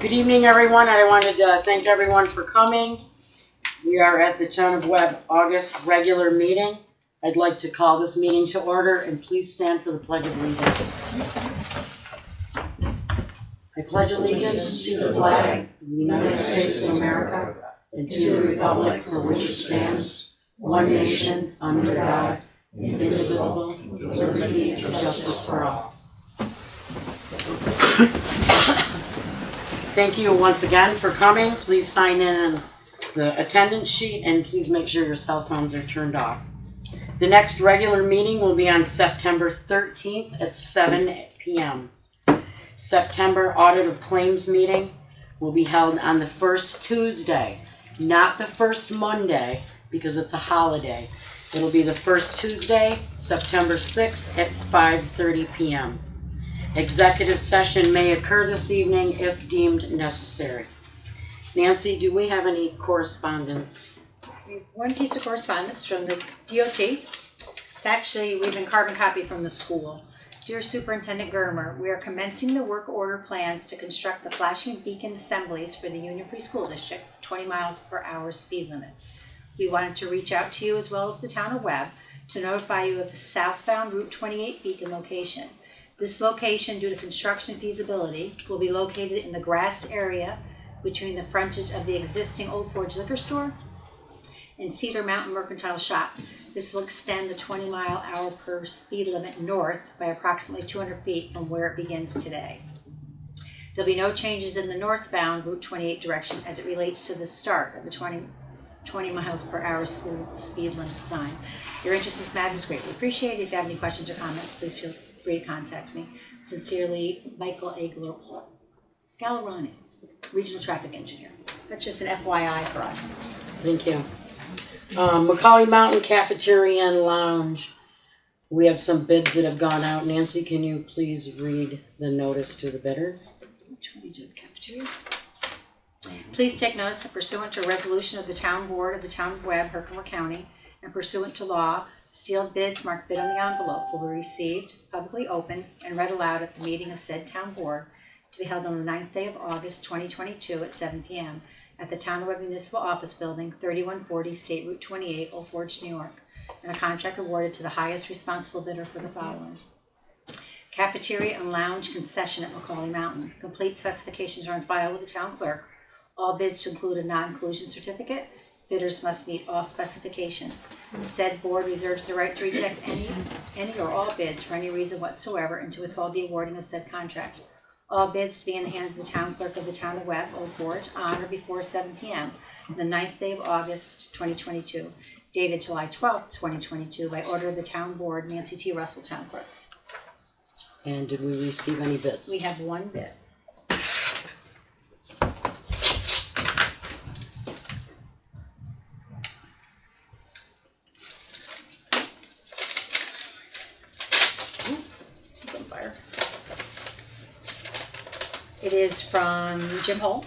Good evening, everyone. I wanted to thank everyone for coming. We are at the Town of Webb August regular meeting. I'd like to call this meeting to order, and please stand for the Pledge of Allegiance. I pledge allegiance to the flag of the United States of America and to the republic for which it stands, one nation, under God, indivisible, with liberty and justice for all. Thank you once again for coming. Please sign in on the attendance sheet and please make sure your cell phones are turned off. The next regular meeting will be on September 13th at 7 p.m. September audit of claims meeting will be held on the first Tuesday, not the first Monday because it's a holiday. It'll be the first Tuesday, September 6th at 5:30 p.m. Executive session may occur this evening if deemed necessary. Nancy, do we have any correspondence? We have one piece of correspondence from the DOT. It's actually, we've been carbon copied from the school. Dear Superintendent Germer, we are commencing the work order plans to construct the flashing beacon assemblies for the Union Free School District, 20 miles per hour speed limit. We wanted to reach out to you as well as the town of Webb to notify you of the southbound Route 28 beacon location. This location, due to construction feasibility, will be located in the grass area between the frontage of the existing Old Forge Liquor Store and Cedar Mountain Mercantile Shop. This will extend the 20-mile-per-hour per speed limit north by approximately 200 feet from where it begins today. There'll be no changes in the northbound Route 28 direction as it relates to the start of the 20 miles per hour speed limit sign. Your interest in this matter is greatly appreciated. If you have any questions or comments, please feel free to contact me. Sincerely, Michael A. Gallerani, Regional Traffic Engineer. That's just an FYI for us. Thank you. Macaulay Mountain Cafeteria and Lounge. We have some bids that have gone out. Nancy, can you please read the notice to the bidders? Which one do you do, the cafeteria? Please take notice that pursuant to a resolution of the Town Board of the Town of Webb, Herkimer County, and pursuant to law, sealed bids marked bid on the envelope will be received, publicly opened, and read aloud at the meeting of said Town Board to be held on the 9th day of August 2022 at 7 p.m. at the Town of Webb Municipal Office Building, 3140 State Route 28, Old Forge, New York, and a contract awarded to the highest responsible bidder for the following. Cafeteria and Lounge Concession at Macaulay Mountain. Complete specifications are on file with the Town Clerk. All bids to include a non-inclusion certificate. Bidders must meet all specifications. Said board reserves the right to reject any or all bids for any reason whatsoever and to withhold the awarding of said contract. All bids to be in the hands of the Town Clerk of the Town of Webb, Old Forge, on or before 7 p.m. on the 9th day of August 2022, dated July 12th, 2022, by order of the Town Board, Nancy T. Russell, Town Clerk. And did we receive any bids? We have one bid. It is from Jim Hull.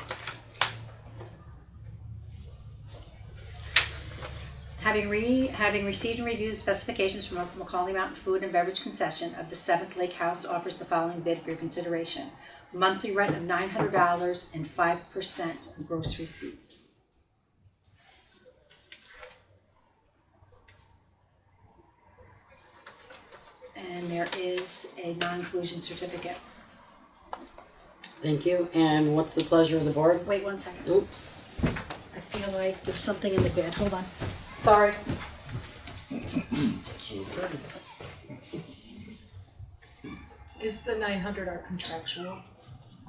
Having received and reviewed specifications from Macaulay Mountain Food and Beverage Concession of the 7th Lake House offers the following bid for your consideration. Monthly rent of $900 and 5% of gross receipts. And there is a non-inclusion certificate. Thank you. And what's the pleasure of the board? Wait 1 second. Oops. I feel like there's something in the bid. Hold on. Sorry. Is the 900 our contractual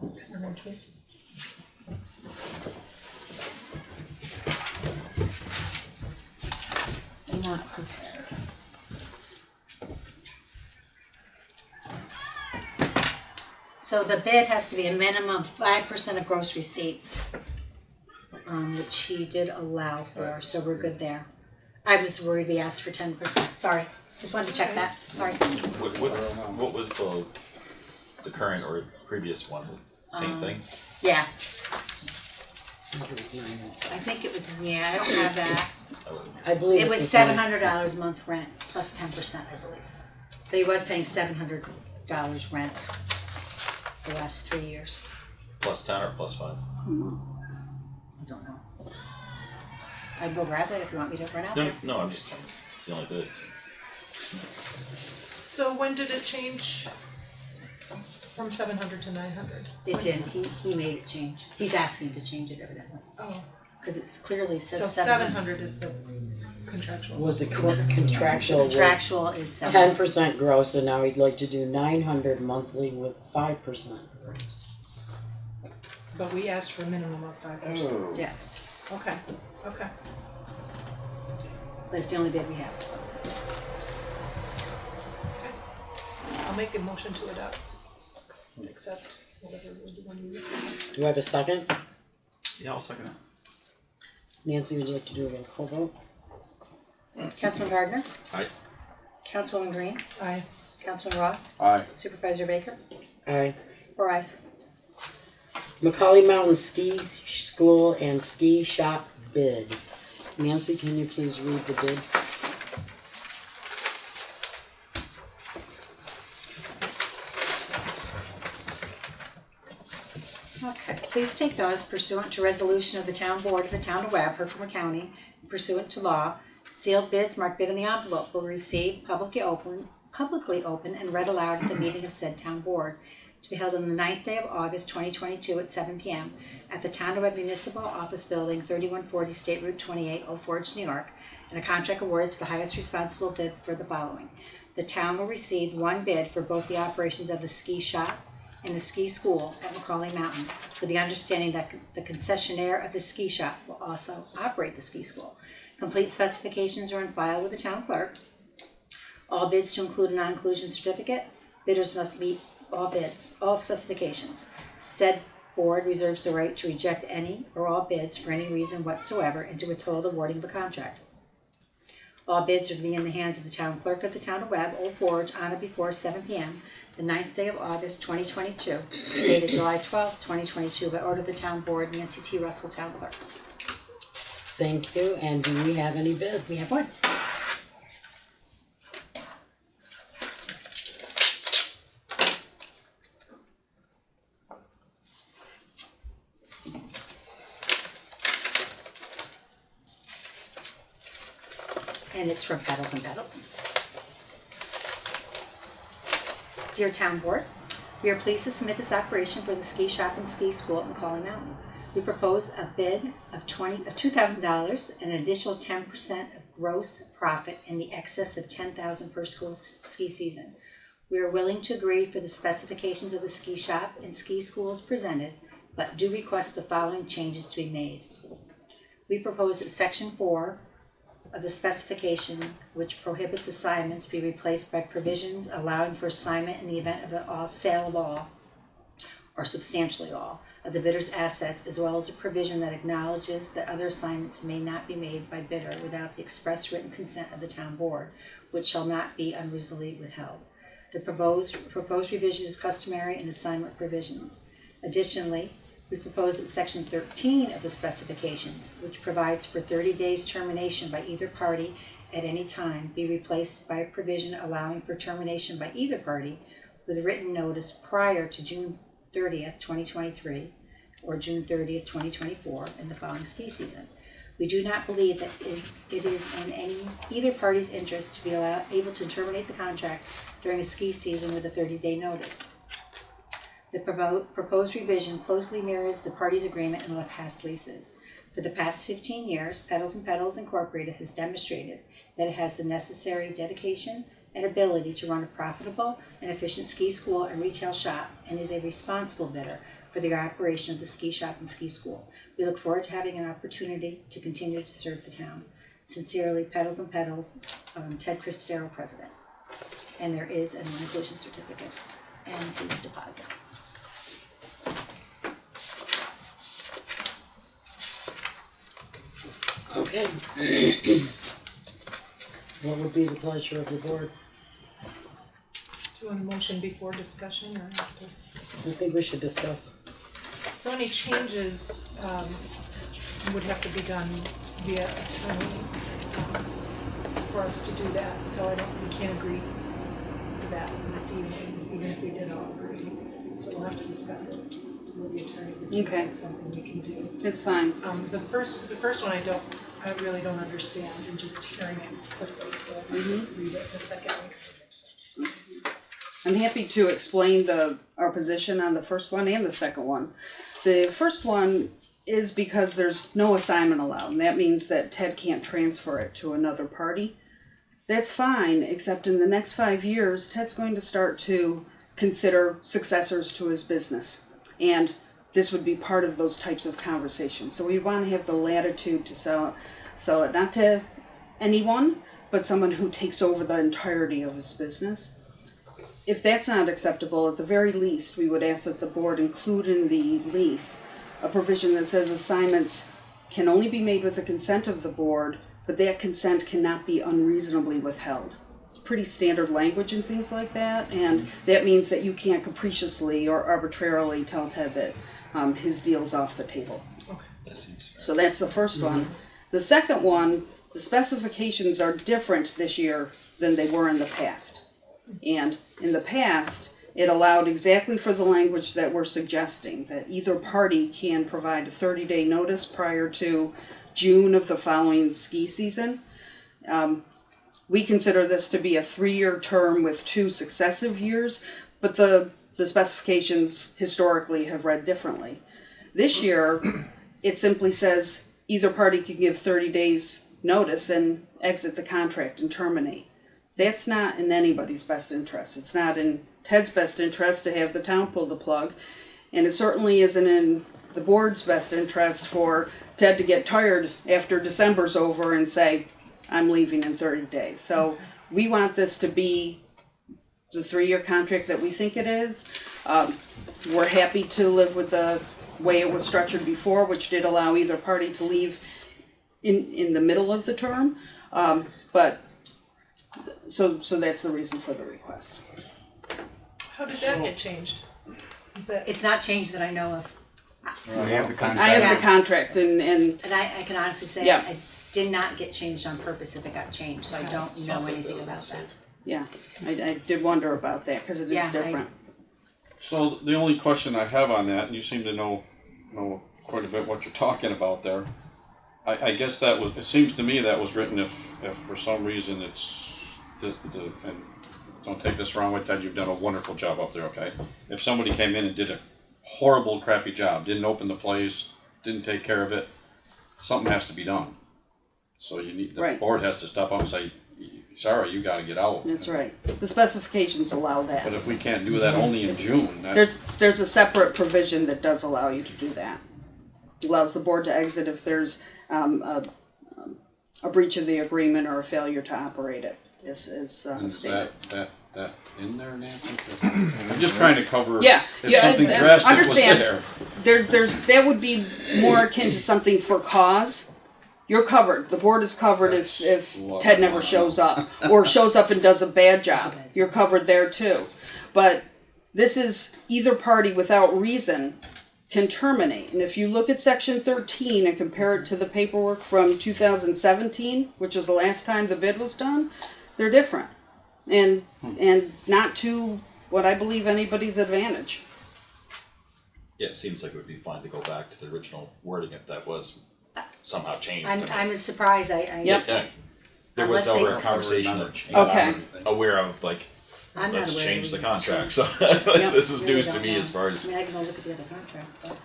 arrangement? I'm not prepared. So the bid has to be a minimum of 5% of gross receipts, which he did allow for, so we're good there. I was worried we asked for 10%. Sorry, just wanted to check that. Sorry. What was the current or previous one? Same thing? Yeah, I I think it was, yeah, I don't have that. believe It was it's the same. $700 a month rent plus 10%, I believe. So he was paying $700 rent the last 3 years. plus 10 or plus 5? I don't know. I'd go grab it if you want me to run out there. No, I'm just, it's the only bid. So when did it change from 700 to 900? It didn't, he made it change. He's asking to change it evidently, Oh, because it's clearly so says 700 is the contractual. Was the contractual with Contractual is 700. 10% gross, and now he'd like to do 900 monthly with 5% gross. But we asked for a minimum of 5%. Yes, Okay. but it's the only bid we have, so. I'll make a motion to adopt. Accept whatever one you. Do I have a second? Yeah, I'll second it. Nancy, would you like to do a roll call vote? Councilman Gardner, Aye. Councilwoman Green, Aye. Councilman Ross, Aye. Supervisor Baker, Aye. 4 ayes. Macaulay Mountain Ski School and Ski Shop bid. Nancy, can you please read the bid? Okay, please take notice pursuant to resolution of the town board of the town of Webb, Herkimer County, pursuant to law, sealed bids marked bid in the envelope will receive publicly open and read aloud at the meeting of said town board to be held on the 9th day of August 2022 at 7 p.m. at the Town of Webb Municipal Office Building, 3140 State Route 28, Old Forge, New York, and a contract awarded to the highest responsible bid for the following. The town will receive one bid for both the operations of the ski shop and the ski school at Macaulay Mountain, with the understanding that the concessionaire of the ski shop will also operate the ski school. Complete specifications are on file with the town clerk. All bids to include a non-inclusion certificate. Bidders must meet all bids, all specifications. Said board reserves the right to reject any or all bids for any reason whatsoever and to withhold awarding of a contract. All bids are to be in the hands of the town clerk of the town of Webb, Old Forge, on or before 7 p.m. the 9th day of August 2022, dated July 12th, 2022, by order of the town board, Nancy T. Russell, town clerk. Thank you, and do we have any bids? We have one. And it's from Pedals and Pedals. Dear Town Board, we are pleased to submit this operation for the ski shop and ski school at Macaulay Mountain. We propose a bid of $2,000 and an additional 10% of gross profit in the excess of $10,000 per school ski season. We are willing to agree for the specifications of the ski shop and ski school as presented, but do request the following changes to be made. We propose that Section 4 of the specification, which prohibits assignments, be replaced by provisions allowing for assignment in the event of a sale of all, or substantially all, of the bidder's assets, as well as a provision that acknowledges that other assignments may not be made by bidder without the express written consent of the town board, which shall not be unreasonably withheld. The proposed revision is customary in assignment provisions. Additionally, we propose that Section 13 of the specifications, which provides for 30 days termination by either party at any time, be replaced by a provision allowing for termination by either party with written notice prior to June 30th, 2023 or June 30th, 2024 in the following ski season. We do not believe that it is in either party's interest to be able to terminate the contract during a ski season with a 30-day notice. The proposed revision closely mirrors the parties' agreement in all past leases. For the past 15 years, Pedals and Pedals Incorporated has demonstrated that it has the necessary dedication and ability to run a profitable and efficient ski school and retail shop and is a responsible bidder for the operation of the ski shop and ski school. We look forward to having an opportunity to continue to serve the town. Sincerely, Pedals and Pedals, Ted Cristero, President. And there is a non-inclusion certificate and his deposit. Okay. What would be the pleasure of the board? Do you want a motion before discussion or after? I think we should discuss. So any changes would have to be done via attorney for us to do that. So we can't agree to that this evening, even if we did all agree. So we'll have to discuss it. with the attorney to see if Okay. it's something we can do. It's fine. The first one I really don't understand, and just hearing it quickly, so if I could read it. The second makes perfect sense to me. I'm happy to explain our position on the first one and the second one. The first one is because there's no assignment allowed, and that means that Ted can't transfer it to another party. That's fine, except in the next 5 years, Ted's going to start to consider successors to his business. And this would be part of those types of conversations. So we want to have the latitude to sell it not to anyone, but someone who takes over the entirety of his business. If that's not acceptable, at the very least, we would ask that the board include in the lease a provision that says assignments can only be made with the consent of the board, but that consent cannot be unreasonably withheld. It's pretty standard language and things like that, and that means that you can't capriciously or arbitrarily tell Ted that his deal's off the table. That seems fair. So that's the first one. The second one, the specifications are different this year than they were in the past. And in the past, it allowed exactly for the language that we're suggesting, that either party can provide a 30-day notice prior to June of the following ski season. We consider this to be a 3-year term with 2 successive years, but the specifications historically have read differently. This year, it simply says either party can give 30 days notice and exit the contract and terminate. That's not in anybody's best interest. It's not in Ted's best interest to have the town pull the plug, and it certainly isn't in the board's best interest for Ted to get tired after December's over and say, I'm leaving in 30 days. So we want this to be the 3-year contract that we think it is. We're happy to live with the way it was structured before, which did allow either party to leave in the middle of the term. But so that's the reason for the request. How did that get changed? Is that, It's not changed that I know of. I have the contract. I have the contract and And I can honestly say, Yeah. it did not get changed on purpose if it got changed, so I don't know Sounds like anything that about was that. mistake. yeah, I did wonder about that because it is Yeah, different. So the only question I have on that, and you seem to know quite a bit what you're talking about there. I guess that was, it seems to me that was written if for some reason it's and don't take this wrong way, Ted, you've done a wonderful job up there, okay? If somebody came in and did a horrible, crappy job, didn't open the place, didn't take care of it, something has to be done. So the Right. board has to step up and say, sorry, you gotta get out. That's right. The specifications allow But that. if we can't do that only in June, that's, There's a separate provision that does allow you to do that. Allows the board to exit if there's a breach of the agreement or a failure to operate it, is and is stated. that in there, Nancy? I'm just trying to cover Yeah, if yeah, something it's- drastic understand. was there. That would be more akin to something for cause. You're covered. The board is covered if That's Ted never shows up or shows up and does a bad job. You're covered there too. But this is either party without reason can terminate. And if you look at section 13 and compare it to the paperwork from 2017, which was the last time the bid was done, they're different. And not to what I believe anybody's advantage. Yeah, it seems like it would be fine to go back to the original wording if that was somehow changed. I'm as surprised, I Yep. Yeah, there was Unless they- over a conversation of Okay. aware of like, I'm not let's aware change of the it. contract. So Yep. this is Really news to don't me know. as far I as mean, I can go look at the other contract, but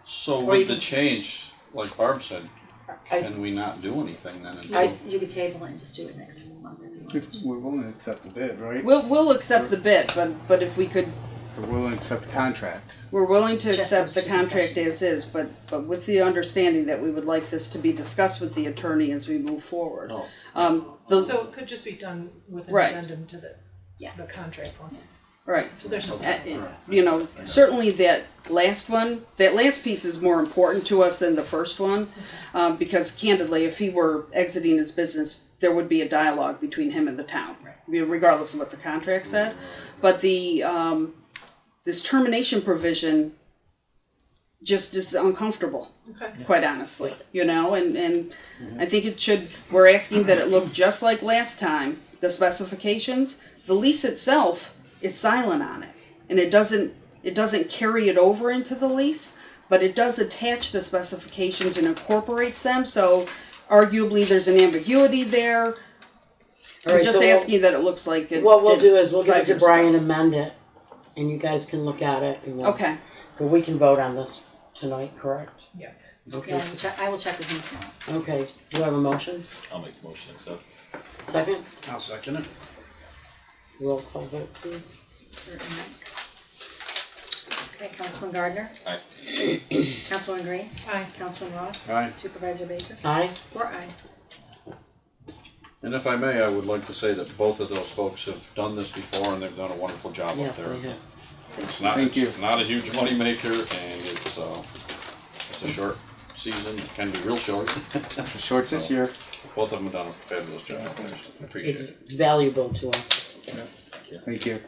So Or you with the can- change, like Barb said, I- can we not do anything then? you could table it and just do it next month if you want. We're willing to accept the bid, right? We'll accept the bid, but if we could, We're willing to accept the contract. we're willing to Just accept those the two contract concessions. as is, but with the understanding that we would like this to be discussed with the attorney as we move forward. Oh. so it could just be done with an Right. addendum to the Yeah. contract once it's, Right. so there's no. Certainly that last piece is more important to us than the first one, because candidly, if he were exiting his business, there would be a dialogue between him and the town, regardless of what the contract said. But this termination provision just is uncomfortable, Okay. quite honestly, and I think we're asking that it look just like last time, the specifications. The lease itself is silent on it, and it doesn't It doesn't carry it over into the lease, but it does attach the specifications and incorporates them, so arguably there's an ambiguity there. All I'm right, just so asking that it looks like it. what we'll did do is we'll give it 5 to years Brian, ago. amend it, and you guys can look at it. And Okay. But we can vote on this tonight, correct? Yeah. Okay. Yeah, I will check with him tomorrow. Okay. Do you have a motion? I'll make the motion, accept. Second? I'll second it. Roll call vote, please. Kurt and Mike. Okay, Councilman Gardner, Aye. Councilwoman Green, Aye. Councilman Ross. Aye. Supervisor Baker, Aye. 4 ayes. And if I may, I would like to say that both of those folks have done this before and they've done a wonderful job up Yes, there. they have. It's not, Thank you. it's not a huge money maker and it's a short season, it can be real short. Short this year. Both of them have done a fabulous job up there, I appreciate It's it. valuable to us. Thank you.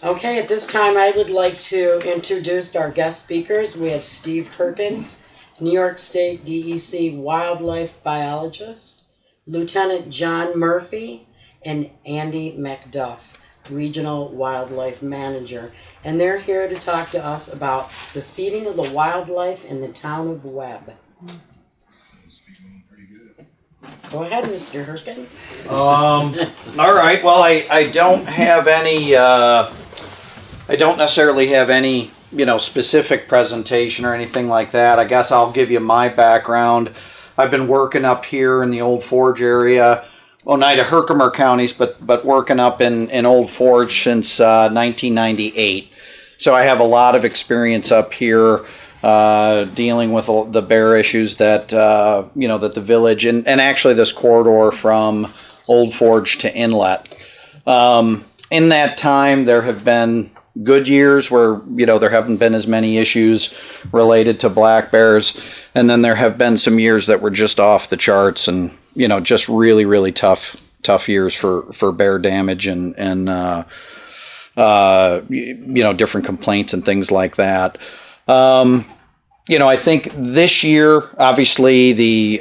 Okay, at this time, I would like to introduce our guest speakers. We have Steve Perkins, New York State DEC wildlife biologist, Lieutenant John Murphy, and Andy McDuff, regional wildlife manager. And they're here to talk to us about the feeding of the wildlife in the town of Webb. Go ahead, Mr. Perkins. All right. Well, I don't have any. I don't necessarily have any, specific presentation or anything like that. I guess I'll give you my background. I've been working up here in the Old Forge area, Oneida Herkimer counties, but working up in Old Forge since 1998. So I have a lot of experience up here. Dealing with the bear issues that that the village and actually this corridor from Old Forge to Inlet. In that time, there have been good years where there haven't been as many issues related to black bears, and then there have been some years that were just off the charts and just really tough years for bear damage and different complaints and things like that. I think this year, obviously, the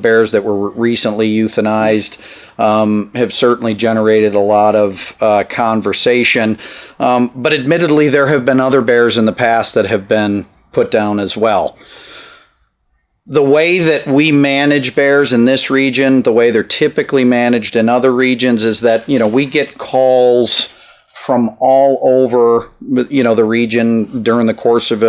bears that were recently euthanized have certainly generated a lot of conversation. But admittedly, there have been other bears in the past that have been put down as well. The way that we manage bears in this region, the way they're typically managed in other regions, is that we get calls from all over, the region during the course of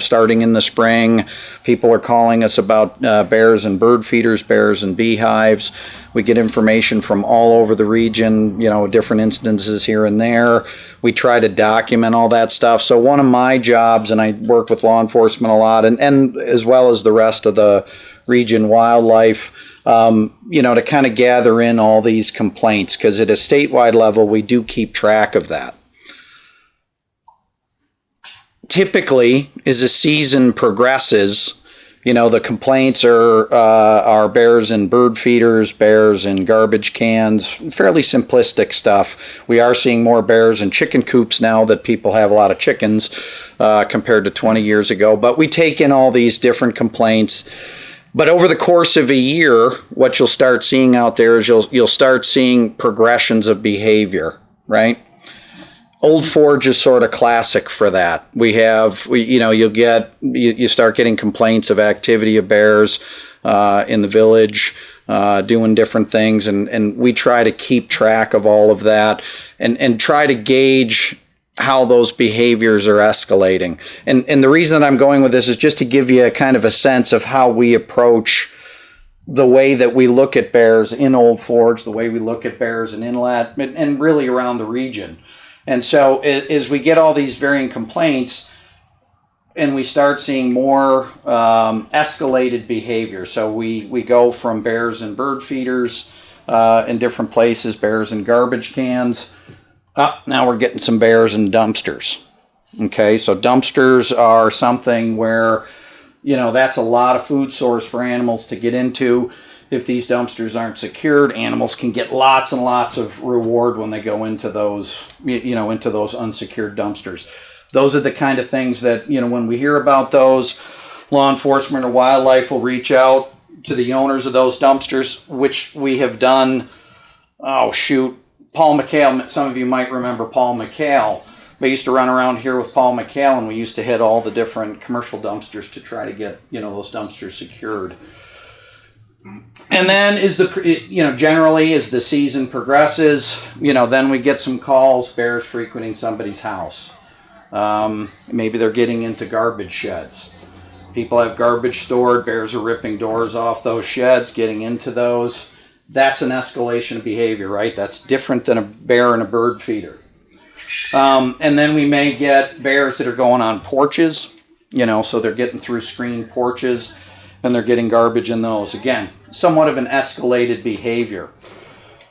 starting in the spring. People are calling us about bears and bird feeders, bears and beehives. We get information from all over the region, different instances here and there. We try to document all that stuff. So one of my jobs, and I work with law enforcement a lot, and as well as the rest of the region wildlife, to kind of gather in all these complaints, because at a statewide level, we do keep track of that. Typically, as the season progresses, the complaints are bears and bird feeders, bears and garbage cans, fairly simplistic stuff. We are seeing more bears and chicken coops now that people have a lot of chickens compared to 20 years ago. But we take in all these different complaints. But over the course of a year, what you'll start seeing out there is you'll start seeing progressions of behavior, right? Old Forge is sort of classic for that. You start getting complaints of activity of bears in the village, doing different things, and we try to keep track of all of that and try to gauge how those behaviors are escalating. And the reason that I'm going with this is just to give you a kind of a sense of how we approach the way that we look at bears in Old Forge, the way we look at bears in Inlet, and really around the region. And so as we get all these varying complaints and we start seeing more escalated behavior, so we go from bears and bird feeders in different places, bears and garbage cans, now we're getting some bears and dumpsters. Okay, so dumpsters are something where, that's a lot of food source for animals to get into. If these dumpsters aren't secured, animals can get lots and lots of reward when they go into those, into those unsecured dumpsters. Those are the kind of things that, when we hear about those, law enforcement or wildlife will reach out to the owners of those dumpsters, which we have done. Paul McHale, some of you might remember Paul McHale. I used to run around here with Paul McHale, and we used to hit all the different commercial dumpsters to try to get, those dumpsters secured. And then generally as the season progresses, then we get some calls, bears frequenting somebody's house. Maybe they're getting into garbage sheds. People have garbage stored, bears are ripping doors off those sheds, getting into those. That's an escalation of behavior, right? That's different than a bear and a bird feeder. And then we may get bears that are going on porches, so they're getting through screened porches and they're getting garbage in those. Again, somewhat of an escalated behavior.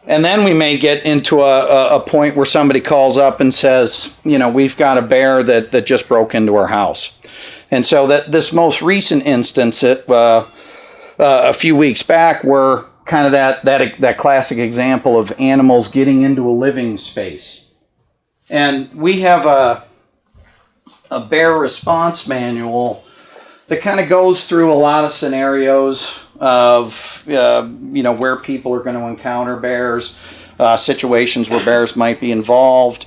And then we may get into a point where somebody calls up and says, we've got a bear that just broke into our house. And so that this most recent instance, a few weeks back, were kind of that classic example of animals getting into a living space. And we have a bear response manual that kind of goes through a lot of scenarios of where people are going to encounter bears, situations where bears might be involved,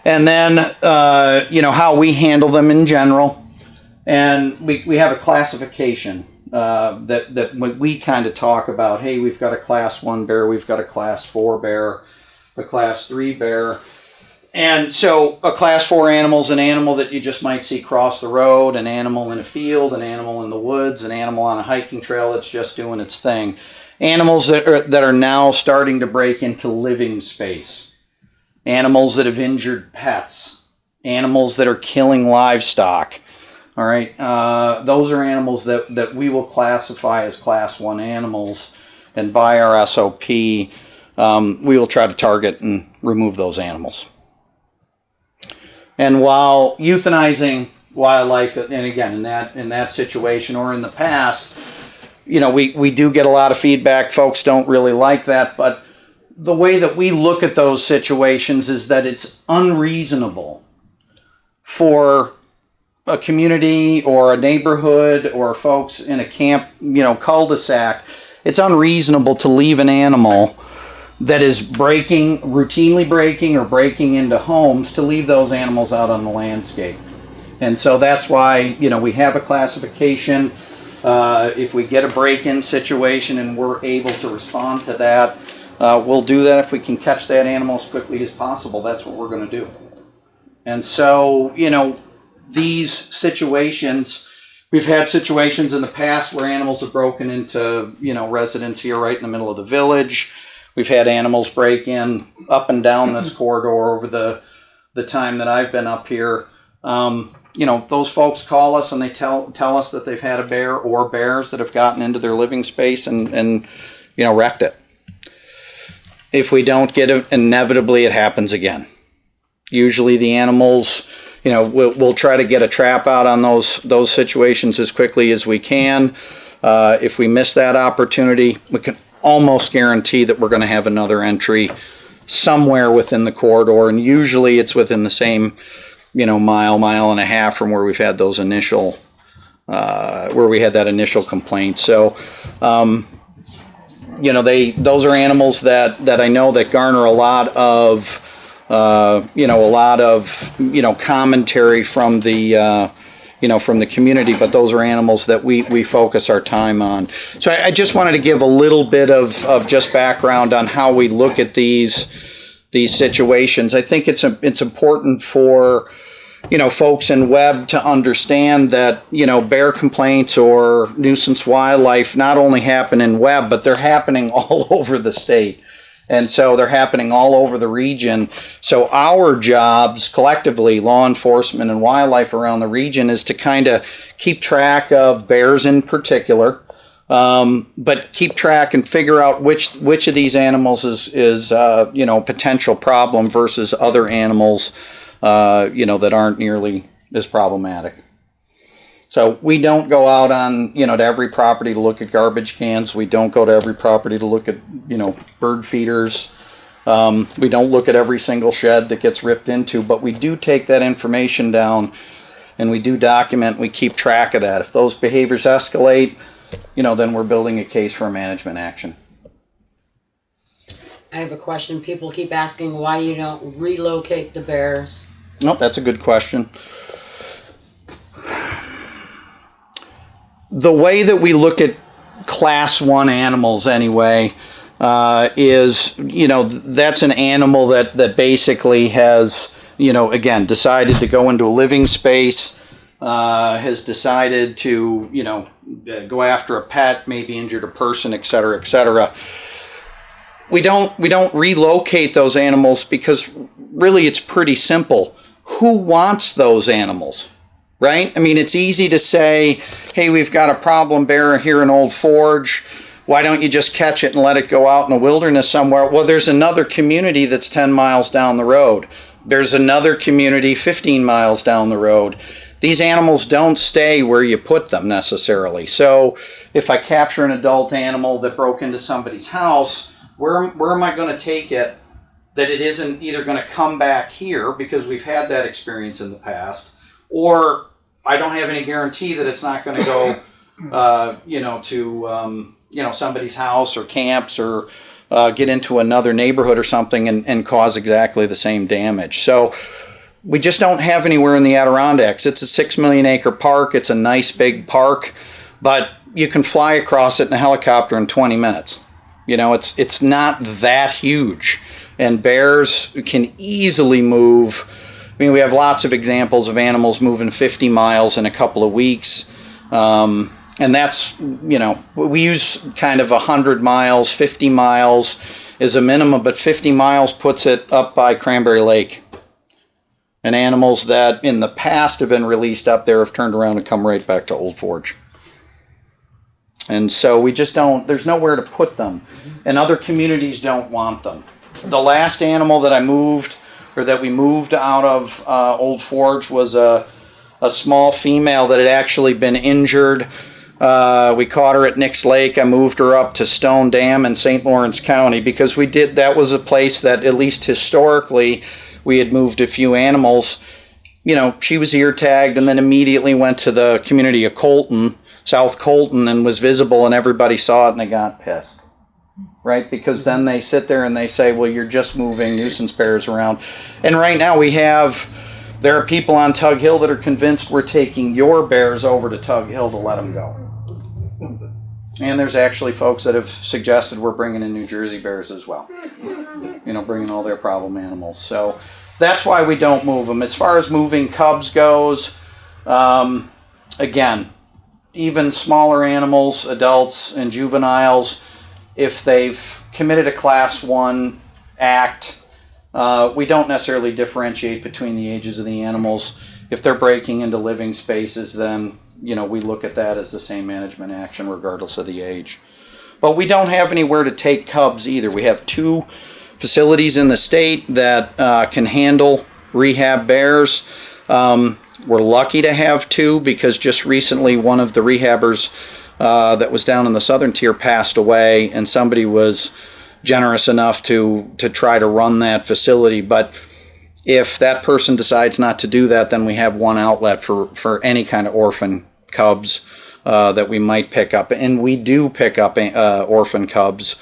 and then how we handle them in general. And we have a classification that we kind of talk about. Hey, we've got a class 1 bear, we've got a class 4 bear, a class 3 bear. And so a class 4 animal is an animal that you just might see cross the road, an animal in a field, an animal in the woods, an animal on a hiking trail that's just doing its thing. Animals that are now starting to break into living space. Animals that have injured pets. Animals that are killing livestock. All right, those are animals that we will classify as class 1 animals, and by our SOP, we will try to target and remove those animals. And while euthanizing wildlife, and again, in that situation or in the past, we do get a lot of feedback. Folks don't really like that, but the way that we look at those situations is that it's unreasonable for a community or a neighborhood or folks in a camp, cul-de-sac. It's unreasonable to leave an animal that is routinely breaking or breaking into homes, to leave those animals out on the landscape. And so that's why, we have a classification. If we get a break-in situation and we're able to respond to that, we'll do that. If we can catch that animal as quickly as possible, that's what we're going to do. And so, these situations, we've had situations in the past where animals have broken into, residents here right in the middle of the village. We've had animals break in up and down this corridor over the time that I've been up here. Those folks call us and they tell us that they've had a bear or bears that have gotten into their living space and wrecked it. If we don't get it, inevitably it happens again. Usually the animals, we'll try to get a trap out on those situations as quickly as we can. If we miss that opportunity, we can almost guarantee that we're going to have another entry somewhere within the corridor, and usually it's within the same, mile and a half from where we've had those initial, where we had that initial complaint. So, those are animals that I know that garner a lot of, commentary from the, from the community, but those are animals that we focus our time on. So I just wanted to give a little bit of just background on how we look at these situations. I think it's important for, folks in Webb to understand that, bear complaints or nuisance wildlife not only happen in Webb, but they're happening all over the state. And so they're happening all over the region. So our jobs collectively, law enforcement and wildlife around the region, is to kind of keep track of bears in particular, but keep track and figure out which of these animals is potential problem versus other animals, that aren't nearly as problematic. So we don't go out on, to every property to look at garbage cans. We don't go to every property to look at, bird feeders. We don't look at every single shed that gets ripped into, but we do take that information down and we do document, we keep track of that. If those behaviors escalate, then we're building a case for management action. I have a question. People keep asking why you don't relocate the bears. Nope, that's a good question. The way that we look at class 1 animals anyway is, that's an animal that basically has, again, decided to go into a living space, has decided to, go after a pet, maybe injured a person, et cetera, et cetera. We don't relocate those animals because really it's pretty simple. Who wants those animals? Right? I mean, it's easy to say, hey, we've got a problem bear here in Old Forge. Why don't you just catch it and let it go out in the wilderness somewhere? Well, there's another community that's 10 miles down the road. There's another community 15 miles down the road. These animals don't stay where you put them necessarily. So if I capture an adult animal that broke into somebody's house, where am I going to take it that it isn't either going to come back here, because we've had that experience in the past, or I don't have any guarantee that it's not going to go, to somebody's house or camps or get into another neighborhood or something and cause exactly the same damage. So we just don't have anywhere in the Adirondacks. It's a 6 million acre park. It's a nice big park, but you can fly across it in a helicopter in 20 minutes. It's not that huge, and bears can easily move. I mean, we have lots of examples of animals moving 50 miles in a couple of weeks. And that's, we use kind of 100 miles, 50 miles is a minimum, but 50 miles puts it up by Cranberry Lake. And animals that in the past have been released up there have turned around and come right back to Old Forge. And so we just there's nowhere to put them. And other communities don't want them. The last animal that we moved out of Old Forge was a small female that had actually been injured. We caught her at Nix Lake. I moved her up to Stone Dam in St. Lawrence County because that was a place that, at least historically, we had moved a few animals. She was ear tagged and then immediately went to the community of Colton, South Colton, and was visible, and everybody saw it and they got pissed. Right? Because then they sit there and they say, well, you're just moving nuisance bears around. And right now there are people on Tug Hill that are convinced we're taking your bears over to Tug Hill to let them go. And there's actually folks that have suggested we're bringing in New Jersey bears as well. Bringing all their problem animals. So that's why we don't move them. As far as moving cubs goes, again, even smaller animals, adults and juveniles, if they've committed a class 1 act, we don't necessarily differentiate between the ages of the animals. If they're breaking into living spaces, then we look at that as the same management action regardless of the age. But we don't have anywhere to take cubs either. We have 2 facilities in the state that can handle rehab bears. We're lucky to have 2 because just recently one of the rehabbers that was down in the southern tier passed away, and somebody was generous enough to try to run that facility. But if that person decides not to do that, then we have 1 outlet for any kind of orphan cubs that we might pick up. And we do pick up orphan cubs.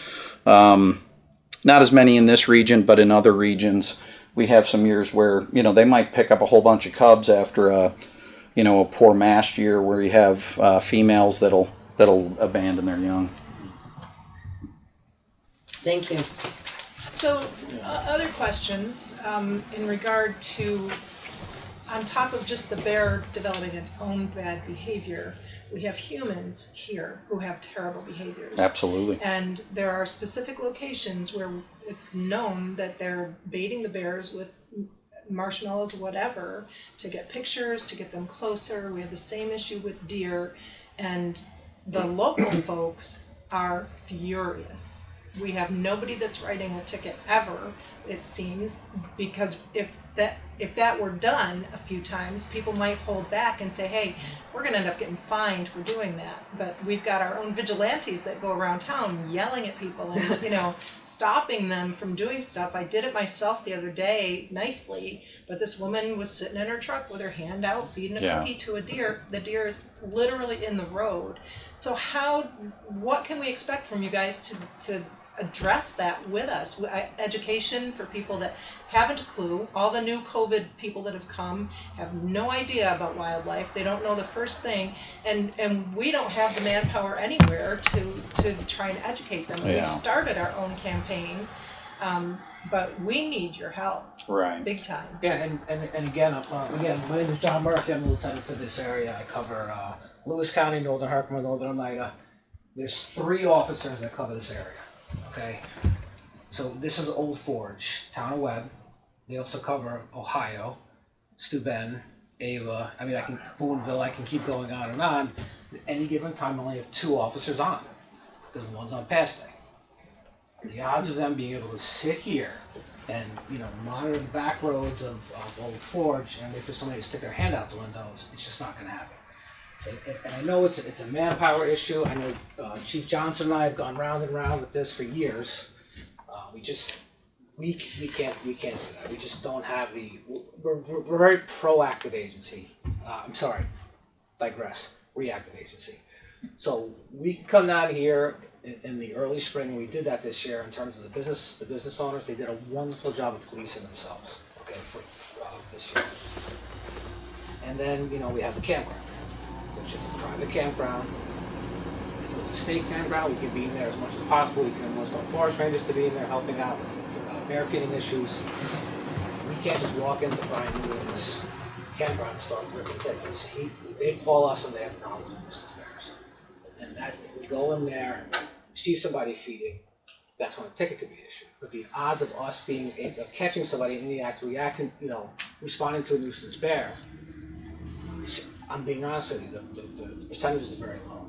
Not as many in this region, but in other regions. We have some years where, they might pick up a whole bunch of cubs after a poor mast year where you have females that'll abandon their young. Thank you. So, other questions in regard to, on top of just the bear developing its own bad behavior, we have humans here who have terrible behaviors. Absolutely. And there are specific locations where it's known that they're baiting the bears with marshmallows, whatever, to get pictures, to get them closer. We have the same issue with deer, and the local folks are furious. We have nobody that's writing a ticket ever, it seems, because if that were done a few times, people might hold back and say, hey, we're gonna end up getting fined for doing that. But we've got our own vigilantes that go around town yelling at people and, stopping them from doing stuff. I did it myself the other day nicely, but this woman was sitting in her truck with her hand out feeding a cookie to a deer. The deer is literally in the road. So what can we expect from you guys to address that with us. Education for people that haven't a clue. All the new COVID people that have come have no idea about wildlife. They don't know the first thing, and we don't have the manpower anywhere to try and educate them. Yeah. We've started our own campaign, but we need your help, Right. big time. Yeah, and again, my name is John Murphy. I'm the lieutenant for this area. I cover Lewis County, Northern Herkimer, Northern Oneida. There's 3 officers that cover this area. Okay, so this is Old Forge, Town of Webb. They also cover Ohio, Steuben, Ava. I mean, Boonville. I can keep going on and on. At any given time, I only have 2 officers on, because one's on pass day. The odds of them being able to sit here and monitor the back roads of Old Forge and wait for somebody to stick their hand out the windows, it's just not going to happen. And I know it's a manpower issue. I know Chief Johnson and I have gone round and round with this for years. We can't do that. We just don't have we're a very proactive agency. I'm sorry, digress. Reactive agency. So we can come down here in the early spring. We did that this year in terms of the business owners. They did a wonderful job of policing themselves. Okay, for this year. And then we have the campground, which is a private campground. If it was a state campground, we could be in there as much as possible. We can enlist our forest rangers to be in there helping out with bear feeding issues. We can't just walk into Brian Newland's campground and start ripping tickets. They call us when they have problems with nuisance bears. And that's, if we go in there, see somebody feeding, that's when a ticket could be issued. But the odds of us catching somebody in the act, reacting, responding to a nuisance bear, I'm being honest with you, the percentages are very low.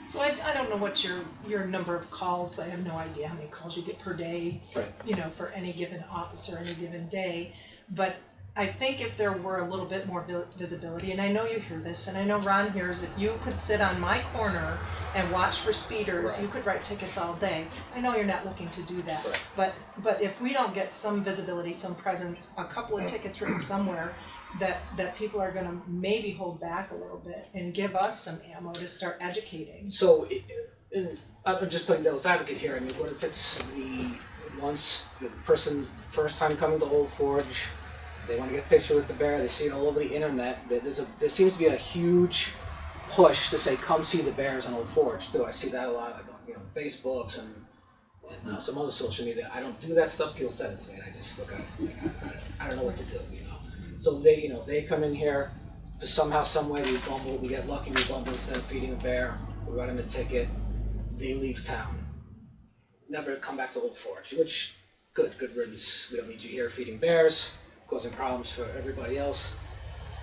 So I don't know what your number of calls. I have no idea how many calls you get per day. Right. For any given officer, any given day. But I think if there were a little bit more visibility, and I know you hear this, and I know Ron hears, if you could sit on my corner and watch for speeders, Right. you could write tickets all day. I know you're not looking to do that, Right. but if we don't get some visibility, some presence, a couple of tickets written somewhere, that people are gonna maybe hold back a little bit and give us some ammo to start educating. So, I'm just playing devil's advocate here. I mean, what if it's once the person first time coming to Old Forge, they want to get a picture with the bear, they see it all over the internet. There seems to be a huge push to say, come see the bears on Old Forge too. I see that a lot, like on Facebooks and some other social media. I don't do that stuff. People send it to me, and I just look at it. Like, I don't know what to do. So they come in here, for somehow, some way we get lucky, we bumble into them feeding a bear, we write them a ticket, they leave town. Never come back to Old Forge, which, good riddance. We don't need you here feeding bears, causing problems for everybody else.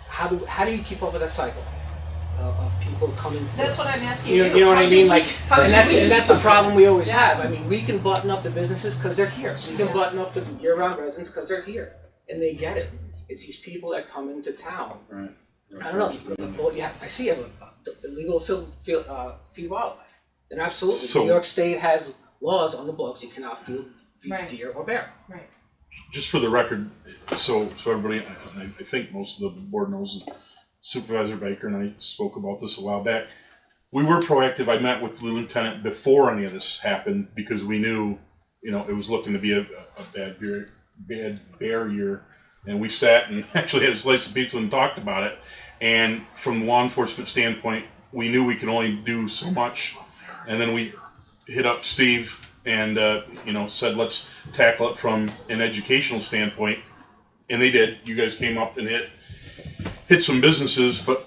How do you keep up with that cycle of people coming through? That's what I'm asking you. You know what I mean? And that's the problem we always Yeah. have. I mean, we can button up the businesses because they're here. So we can button up the year-round residents because they're here. And they get it. It's these people that come into town. Right. I don't know. Well, yeah, I see it. Illegal feed wildlife. And absolutely, So- New York State has laws on the books. You cannot feed Right. deer or bear. Right. Just for the record, so everybody, I think most of the board knows, Supervisor Baker and I spoke about this a while back. We were proactive. I met with the lieutenant before any of this happened because we knew, it was looking to be a bad bear year. And we sat and actually had a slice of pizza and talked about it. And from a law enforcement standpoint, we knew we could only do so much. And then we hit up Steve and said, let's tackle it from an educational standpoint. And they did. You guys came up and hit some businesses. But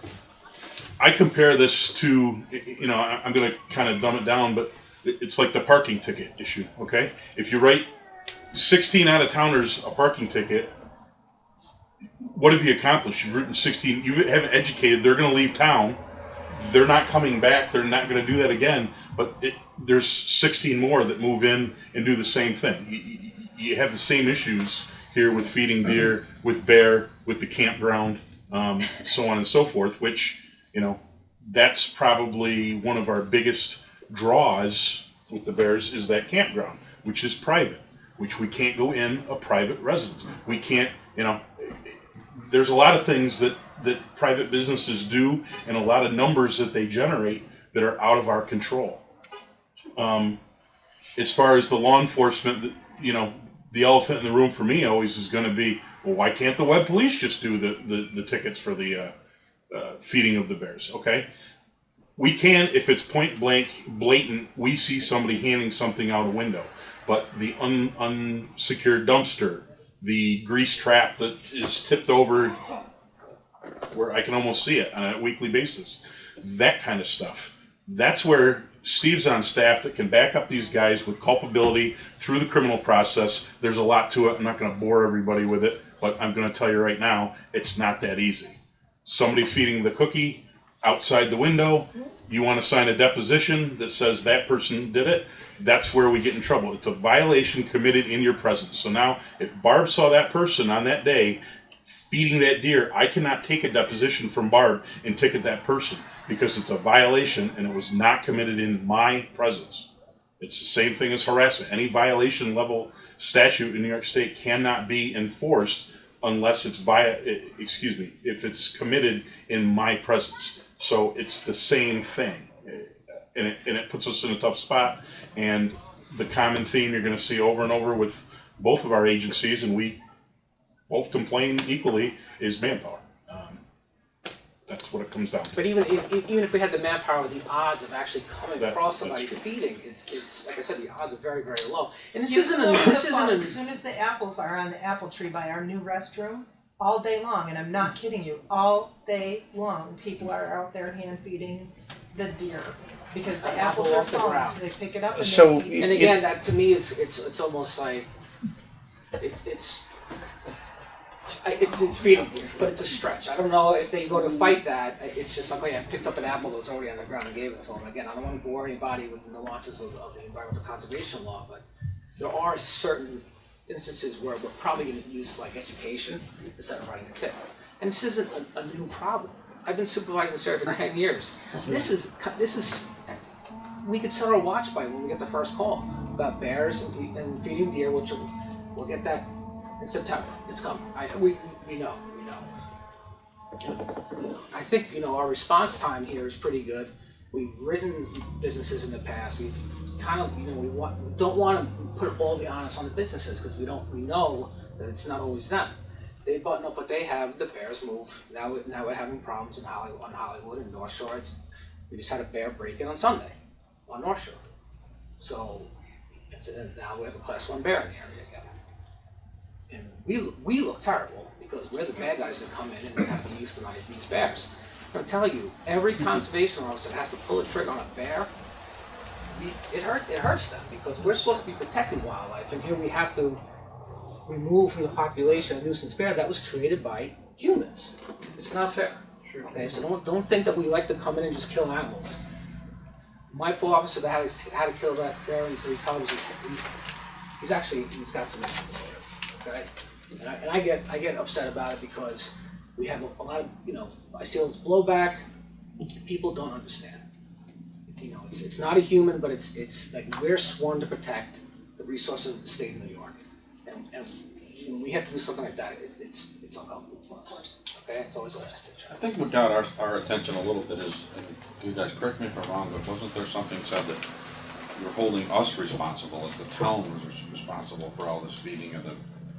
I compare this to, I'm going to kind of dumb it down, but it's like the parking ticket issue, okay? If you write 16 out-of-towners a parking ticket, what have you accomplished? You've written 16, you haven't educated, they're going to leave town, they're not coming back, they're not going to do that again, but there's 16 more that move in and do the same thing. You have the same issues here with feeding deer, with bear, with the campground, so on and so forth, which, that's probably one of our biggest draws with the bears is that campground, which is private, which we can't go in a private residence. We can't, there's a lot of things that private businesses do and a lot of numbers that they generate that are out of our control. as far as the law enforcement, you know, the elephant in the room for me always is going to be, well, why can't the web police just do the tickets for the feeding of the bears? Okay, we can if it's point blank, blatant. We see somebody handing something out a window, but the unsecured dumpster, the grease trap that is tipped over, where I can almost see it on a weekly basis, that kind of stuff. That's where Steve's on staff that can back up these guys with culpability through the criminal process. There's a lot to it. I'm not going to bore everybody with it, but I'm going to tell you right now, it's not that easy. Somebody feeding the cookie outside the window, you want to sign a deposition that says that person did it, that's where we get in trouble. It's a violation committed in your presence. So now, if Barb saw that person on that day feeding that deer, I cannot take a deposition from Barb and ticket that person because it's a violation and it was not committed in my presence. It's the same thing as harassment. Any violation level statute in New York State cannot be enforced unless it's if it's committed in my presence. So it's the same thing. And it puts us in a tough spot. And the common theme you're going to see over and over with both of our agencies, and we both complain equally, is manpower. That's what it comes down to. But even if we had the manpower, the odds of actually coming across somebody true. feeding, it's like I said, the odds are very, very low. And this You isn't can a go to the this isn't farm a as soon as the apples are on the apple tree by our new restroom, all day long, and I'm not kidding you, all day long, people are out there hand feeding the deer. Because the apples are off the falling, ground. so they pick it up and So, they feed And again, that to me is it's almost like it's feeding deer, but it's a stretch. I don't know if they go to fight that. It's just like, oh yeah, I picked up an apple that was already on the ground and gave it to them. Again, I don't want to bore anybody with the nuances of the environmental conservation law, but there are certain instances where we're probably going to use like education instead of writing a ticket. And this isn't a new problem. I've been supervising this area for 10 years. This is we could set our watch by when we get the first call about bears and feeding deer, which we'll get that in September. It's coming. We know. I think our response time here is pretty good. We've written businesses in the past. We've kind of we don't want to put all the onus on the businesses because we know that it's not always them. They button up what they have. The bears move. Now we're having problems in Hollywood and North Shore. We just had a bear break in on Sunday on North Shore. So now we have a Class 1 bear in the area again. And we look terrible because we're the bad guys that come in and we have to euthanize these bears. I'm telling you, every conservation officer that has to pull a trigger on a bear, it hurts them because we're supposed to be protecting wildlife, and here we have to remove from the population a nuisance bear that was created by humans. It's not fair. Sure. Okay, so don't think that we like to come in and just kill animals. My poor officer that had to kill that bear in 3 cubs, he's got some issues. Okay, and I get upset about it because we have a lot of I feel it's blowback. People don't understand. It's not a human, but it's like we're sworn to protect the resources of the state of New York, and when we have to do something like that, it's uncomfortable for us. Okay, it's always a last ditch. I think what got our attention a little bit is, you guys correct me if I'm wrong, but wasn't there something said that you're holding us responsible, as the town was responsible for all this feeding of the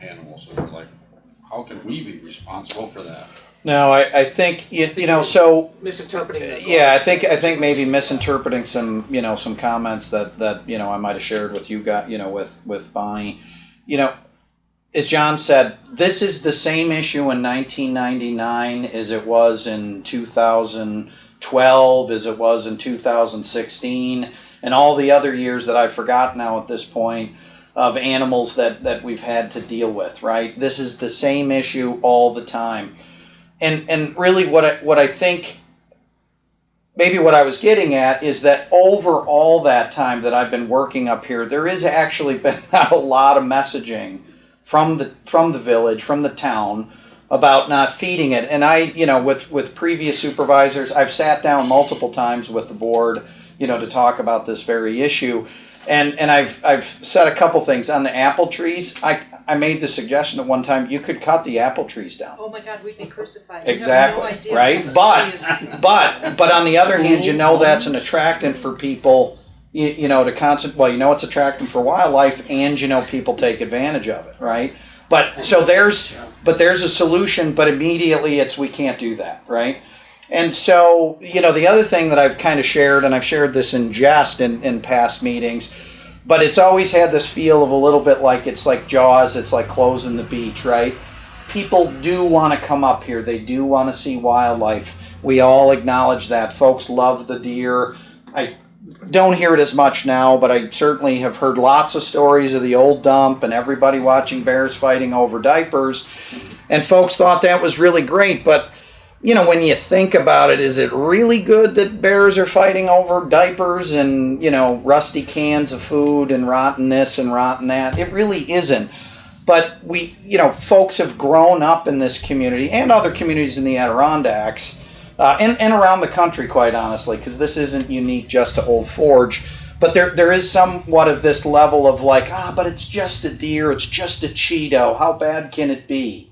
animals? So we're like, how can we be responsible for that? No, I think so. Misinterpreting that. Yeah, I think maybe misinterpreting some some comments that I might have shared with you guys, with Bonnie. As John said, this is the same issue in 1999 as it was in 2012, as it was in 2016, and all the other years that I forgot now at this point of animals that we've had to deal with, right? This is the same issue all the time. And really what I think, maybe what I was getting at is that over all that time that I've been working up here, there has actually been a lot of messaging from the village, from the town, about not feeding it. And I, with previous supervisors, I've sat down multiple times with the board, to talk about this very issue. And I've said a couple things on the apple trees. I made the suggestion at one time you could cut the apple trees down. Oh my God, we'd be crucified. Exactly, We have no idea right? what this is. But on the other hand, that's an attractant for people you know, to well, you know, it's attracting for wildlife, and you know, people take advantage of it, right? But so there's a solution, but immediately we can't do that, right? And so, you know, the other thing that I've kind of shared, and I've shared this in jest in past meetings, but it's always had this feel of a little bit like it's like Jaws, it's like closing the beach, right? People do want to come up here. They do want to see wildlife. We all acknowledge that. Folks love the deer. I don't hear it as much now, but I certainly have heard lots of stories of the old dump and everybody watching bears fighting over diapers. And folks thought that was really great, but you know, when you think about it, is it really good that bears are fighting over diapers and, you know, rusty cans of food and rotten this and rotten that? It really isn't. But we, you know, folks have grown up in this community and other communities in the Adirondacks and around the country, quite honestly, because this isn't unique just to Old Forge. But there is somewhat of this level of like, but it's just a deer, it's just a Cheeto. How bad can it be?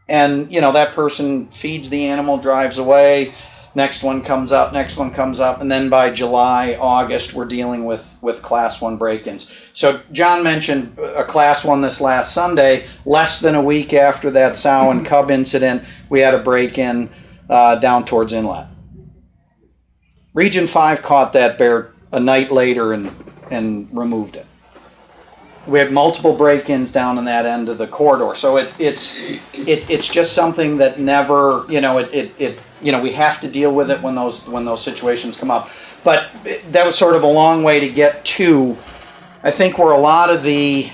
And, you know, that person feeds the animal, drives away, next one comes up, and then by July, August, we're dealing with Class 1 break-ins. So John mentioned a Class 1 this last Sunday. Less than a week after that sow and cub incident, we had a break-in down towards Inlet. Region 5 caught that bear a night later and removed it. We had multiple break-ins down in that end of the corridor, so it's just something that never, you know, you know, we have to deal with it when those situations come up. But that was sort of a long way to get to, I think, where a lot of the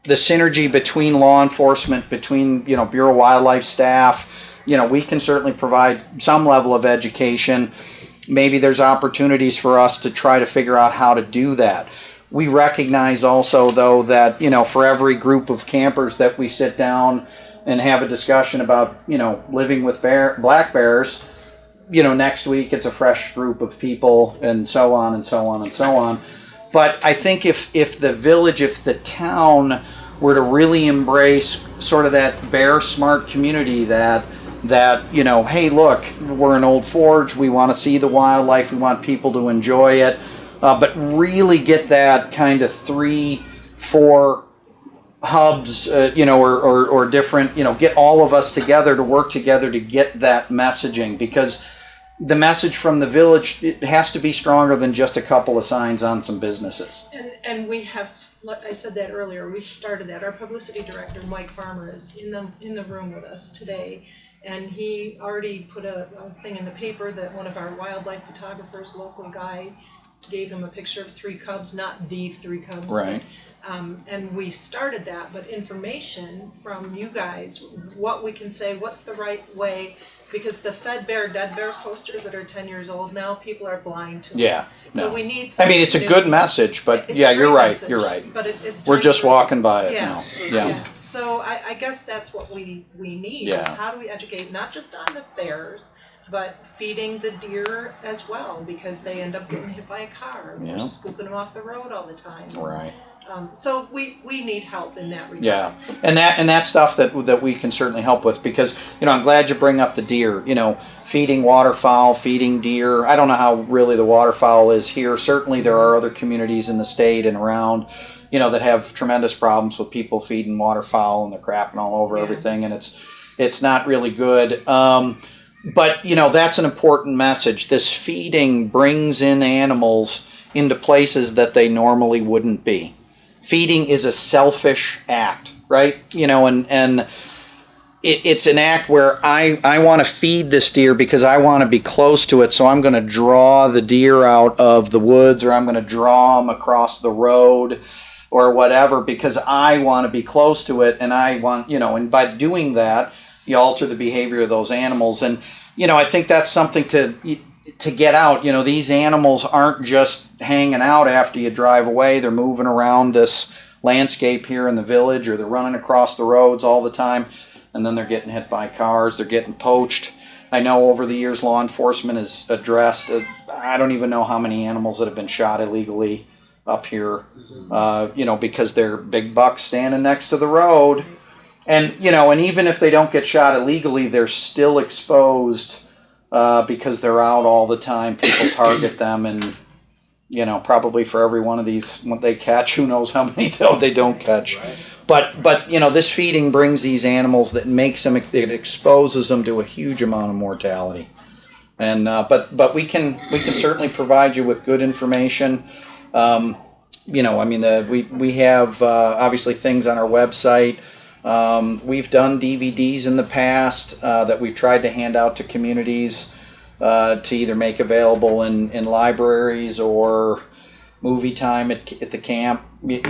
synergy between law enforcement, between, you know, Bureau of Wildlife staff, you know, we can certainly provide some level of education. Maybe there's opportunities for us to try to figure out how to do that. We recognize also, though, that, you know, for every group of campers that we sit down and have a discussion about, you know, living with black bears, you know, next week it's a fresh group of people, and so on and so on and so on. But I think if the village, if the town were to really embrace sort of that bear smart community that you know, hey, look, we're in Old Forge, we want to see the wildlife, we want people to enjoy it. But really get that kind of 3-4 hubs, you know, or different, you know, get all of us together to work together to get that messaging, because the message from the village, it has to be stronger than just a couple of signs on some businesses. And we have, I said that earlier, we've started that. Our publicity director, Mike Farmer, is in the room with us today. And he already put a thing in the paper that one of our wildlife photographers, local guy, gave him a picture of 3 cubs, not the 3 cubs. Right. And we started that, but information from you guys, what we can say, what's the right way, because the fed bear, dead bear posters that are 10 years old now, people are blind to them. Yeah. So no. we need I mean, it's a good message, but yeah, you're right. message, You're right. But it's We're time just for- walking by it Yeah. now. Yeah. So I guess that's what we need, Yeah. is how do we educate, not just on the bears, but feeding the deer as well, because they end up getting hit by a car. Yeah. We're scooping them off the road all the time. Right. So we need help in that regard. Yeah, and that stuff that we can certainly help with, because, you know, I'm glad you bring up the deer. You know, feeding waterfowl, feeding deer. I don't know how really the waterfowl is here. Certainly there are other communities in the state and around, you know, that have tremendous problems with people feeding waterfowl, and they're crapping all over everything, and it's not really good. But, you know, that's an important message. This feeding brings in animals into places that they normally wouldn't be. Feeding is a selfish act, right? You know, and it's an act where I want to feed this deer because I want to be close to it, so I'm going to draw the deer out of the woods, or I'm going to draw them across the road or whatever, because I want to be close to it, and I want, you know, and by doing that, you alter the behavior of those animals. And, you know, I think that's something to get out. You know, these animals aren't just hanging out after you drive away. They're moving around this landscape here in the village, or they're running across the roads all the time, and then they're getting hit by cars, they're getting poached. I know over the years law enforcement has addressed, I don't even know how many animals that have been shot illegally up here, you know, because they're big bucks standing next to the road. And, you know, and even if they don't get shot illegally, they're still exposed because they're out all the time. People target them, and probably for every one of these, what they catch, who knows how many they don't catch. But this feeding brings these animals, that makes them, it exposes them to a huge amount of mortality. And but we can certainly provide you with good information. We have obviously things on our website. We've done DVDs in the past that we've tried to hand out to communities to either make available in libraries or movie time at the camp. We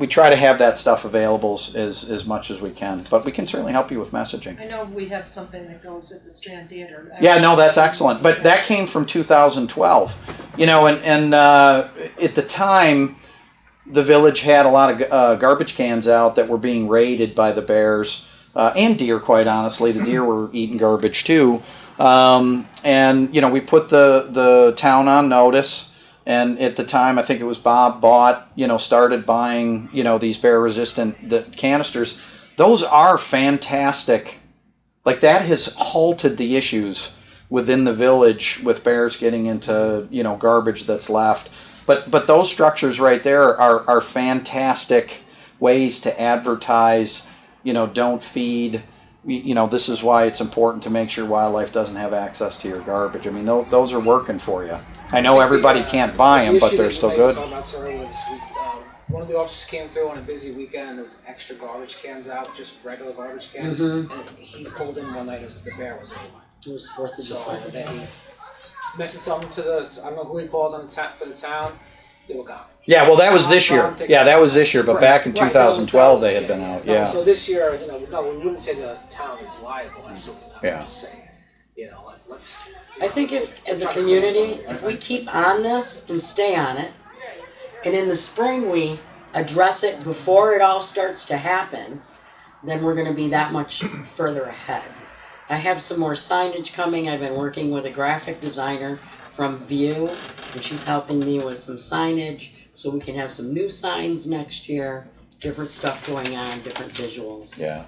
try to have that stuff available as much as we can, but we can certainly help you with messaging. I know we have something that goes at the Strand Theater. Yeah, no, that's excellent. But that came from 2012, and at the time, the village had a lot of garbage cans out that were being raided by the bears and deer, quite honestly. The deer were eating garbage too. We put the town on notice. And at the time, I think it was Bob started buying, these bear-resistant canisters. Those are fantastic. Like, that has halted the issues within the village with bears getting into, garbage that's left. But those structures right there are fantastic ways to advertise, don't feed. This is why it's important to make sure wildlife doesn't have access to your garbage. I mean, those are working for you. I know everybody can't buy them, but they're still good. One of the officers came through on a busy weekend, and there was extra garbage cans out, just regular garbage cans. And he pulled in one night, the bear was in one. It was 4th of July. So then he mentioned something to I don't know who he called on for the town. They were gone. Yeah, well, that was this year. Yeah, that was this year, but back in 2012 they had been out. Yeah. So this year, no, we wouldn't say the town is liable. Absolutely not. Yeah. We're just saying, let's. I think if, as a community, if we keep on this and stay on it, and in the spring we address it before it all starts to happen, then we're going to be that much further ahead. I have some more signage coming. I've been working with a graphic designer from View, and she's helping me with some signage so we can have some new signs next year, different stuff going on, different visuals. Yeah.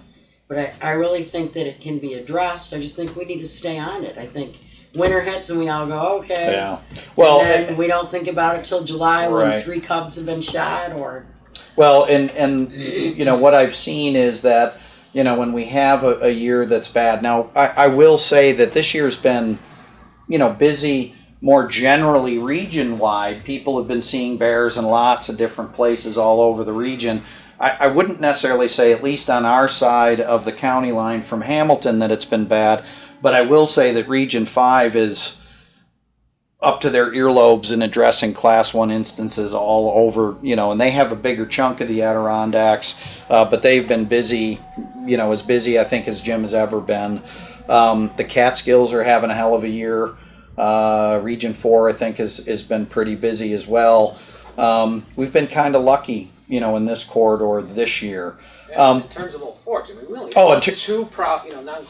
But I really think that it can be addressed. I just think we need to stay on it. I think winter hits and we all go, okay. Yeah. Well, and then we don't think about it till July when right. 3 cubs have been shot or... Well, and what I've seen is that, when we have a year that's bad. Now, I will say that this year's been, busy more generally region-wide. People have been seeing bears in lots of different places all over the region. I wouldn't necessarily say, at least on our side of the county line from Hamilton, that it's been bad, but I will say that Region 5 is up to their earlobes in addressing Class 1 instances all over, and they have a bigger chunk of the Adirondacks, but they've been busy, as busy, I think, as Jim has ever been. The Catskills are having a hell of a year. Region 4, I think, has been pretty busy as well. We've been kind of lucky, in this corridor this year. In terms of Old Forge, we really have two not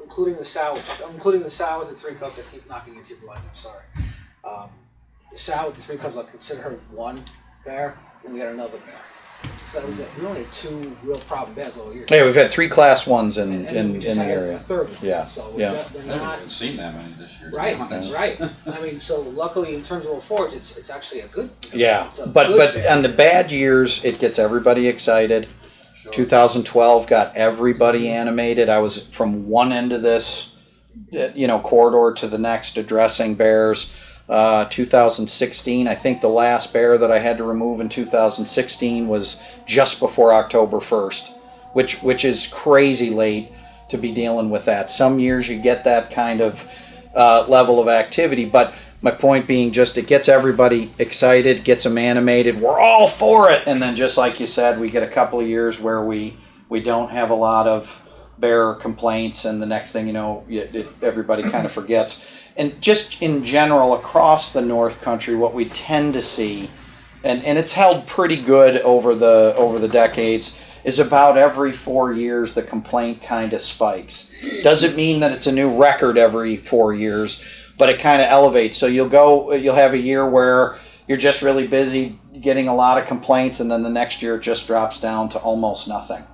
including the sow with the 3 cubs that keep knocking into your blinds. I'm sorry. The sow with the 3 cubs, I consider her one bear, and we had another bear. So that was it. We only had 2 real problem bears all year. Yeah, we've had 3 Class 1s in we just the had area. A third. Yeah. So yeah. They're I not haven't seen that many this year. right. That's right. I mean, so luckily in terms of Old Forge, it's actually a good. Yeah, it's a but good bear. on the bad years, it gets everybody excited. Sure. 2012 got everybody animated. I was from one end of this, corridor to the next addressing bears. 2016, I think the last bear that I had to remove in 2016 was just before October 1st, which is crazy late to be dealing with that. Some years you get that kind of level of activity, but my point being just it gets everybody excited, gets them animated, we're all for it, and then just like you said, we get a couple of years where we don't have a lot of bear complaints, and the next thing you know, everybody kind of forgets. And just in general, across the North Country, what we tend to see, and it's held pretty good over the decades, is about every 4 years the complaint kind of spikes. Doesn't mean that it's a new record every 4 years, but it kind of elevates. So you'll have a year where you're just really busy getting a lot of complaints, and then the next year it just drops down to almost nothing.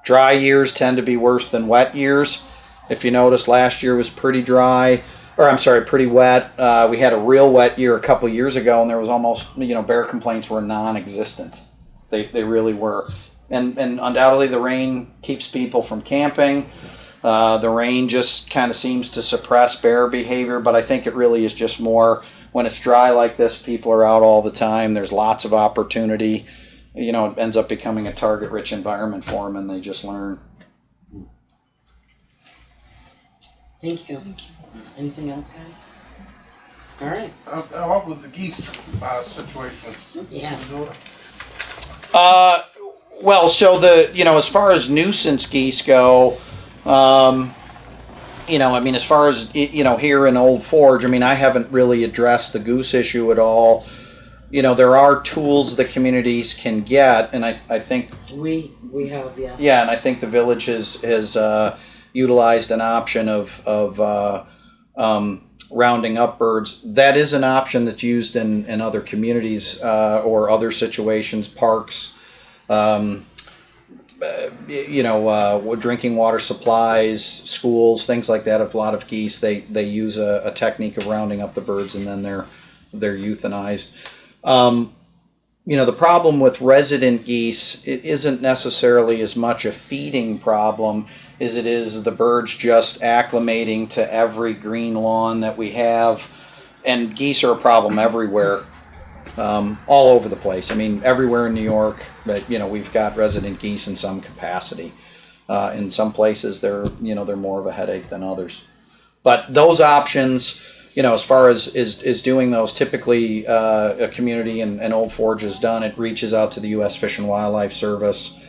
Dry years tend to be worse than wet years. If you notice, last year was pretty dry. or I'm sorry, pretty wet. We had a real wet year a couple years ago, and there was almost, bear complaints were non-existent. They really were. And undoubtedly the rain keeps people from camping. The rain just kind of seems to suppress bear behavior, but I think it really is just more when it's dry like this, people are out all the time. There's lots of opportunity. It ends up becoming a target-rich environment for them, and they just learn. Thank you. Anything else, guys? All right. What was the geese situation? Yeah. Well, so as far as nuisance geese go, as far as, here in Old Forge, I haven't really addressed the goose issue at all. There are tools the communities can get, and I think We have, yeah. yeah, and I think the village has utilized an option of rounding up birds. That is an option that's used in other communities or other situations, parks. Drinking water supplies, schools, things like that. If a lot of geese, they use a technique of rounding up the birds, and then they're euthanized. The problem with resident geese, it isn't necessarily as much a feeding problem as it is the birds just acclimating to every green lawn that we have. And geese are a problem everywhere, all over the place. Everywhere in New York, but we've got resident geese in some capacity. In some places, they're more of a headache than others. But those options, as far as doing those, typically a community in Old Forge has done. It reaches out to the U.S. Fish and Wildlife Service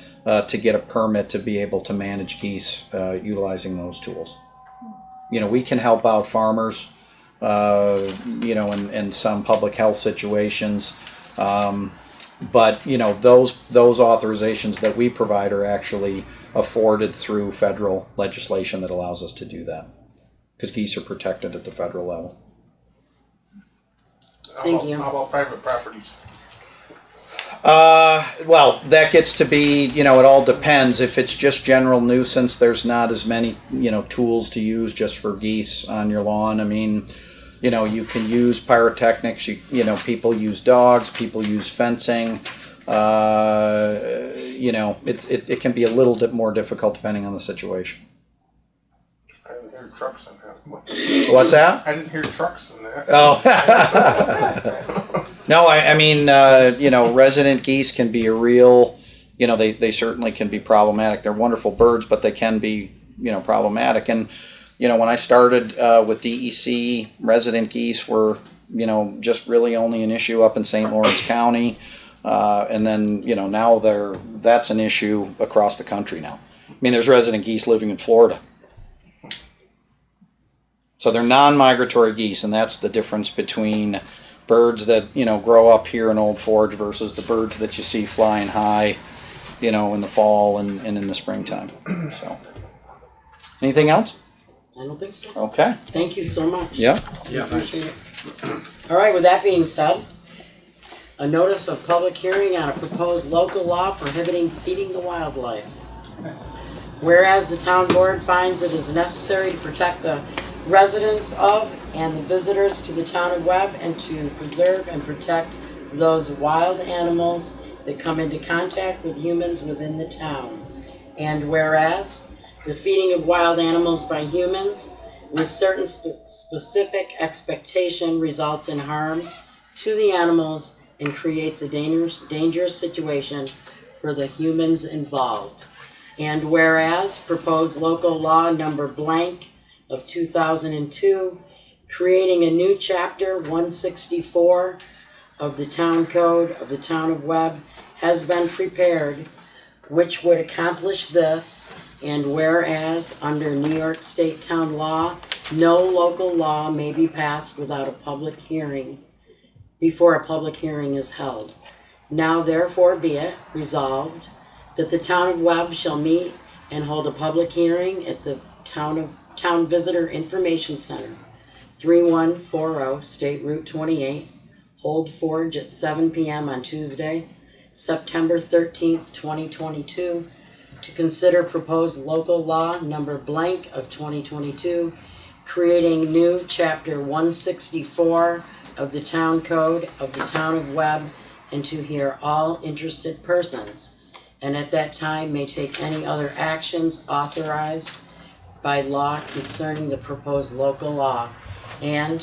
to get a permit to be able to manage geese utilizing those tools. We can help out farmers, in some public health situations. But those authorizations that we provide are actually afforded through federal legislation that allows us to do that, because geese are protected at the federal level. Thank you. How about private properties? Well, that gets to be, it all depends. If it's just general nuisance, there's not as many, tools to use just for geese on your lawn. You can use pyrotechnics, people use dogs, people use fencing. It can be a little bit more difficult depending on the situation. I didn't hear trucks in that. What's that? I didn't hear trucks in that. Oh. No, resident geese can be a real, they certainly can be problematic. They're wonderful birds, but they can be, problematic. And, when I started with DEC, resident geese were, just really only an issue up in St. Lawrence County. And then, now that's an issue across the country now. There's resident geese living in Florida. So they're non-migratory geese, and that's the difference between birds that, grow up here in Old Forge versus the birds that you see flying high, in the fall and in the springtime. So, anything else? I don't think so. Okay. Thank you so much. Yeah. Yeah, appreciate it. All right, with that being said, a notice of public hearing on a proposed local law prohibiting feeding the wildlife. Whereas the town board finds it is necessary to protect the residents of and the visitors to the town of Webb and to preserve and protect those wild animals that come into contact with humans within the town. And whereas the feeding of wild animals by humans with certain specific expectation results in harm to the animals and creates a dangerous situation for the humans involved. And whereas proposed local law number blank of 2002, creating a new chapter 164 of the town code of the town of Webb has been prepared, which would accomplish this. And whereas under New York State Town Law, no local law may be passed without a public hearing, before a public hearing is held. Now therefore be it resolved that the town of Webb shall meet and hold a public hearing at the Town Visitor Information Center, 3140 State Route 28, Old Forge at 7 p.m. on Tuesday, September 13th, 2022, to consider proposed local law number blank of 2022, creating new chapter 164 of the town code of the town of Webb, and to hear all interested persons, and at that time may take any other actions authorized by law concerning the proposed local law, and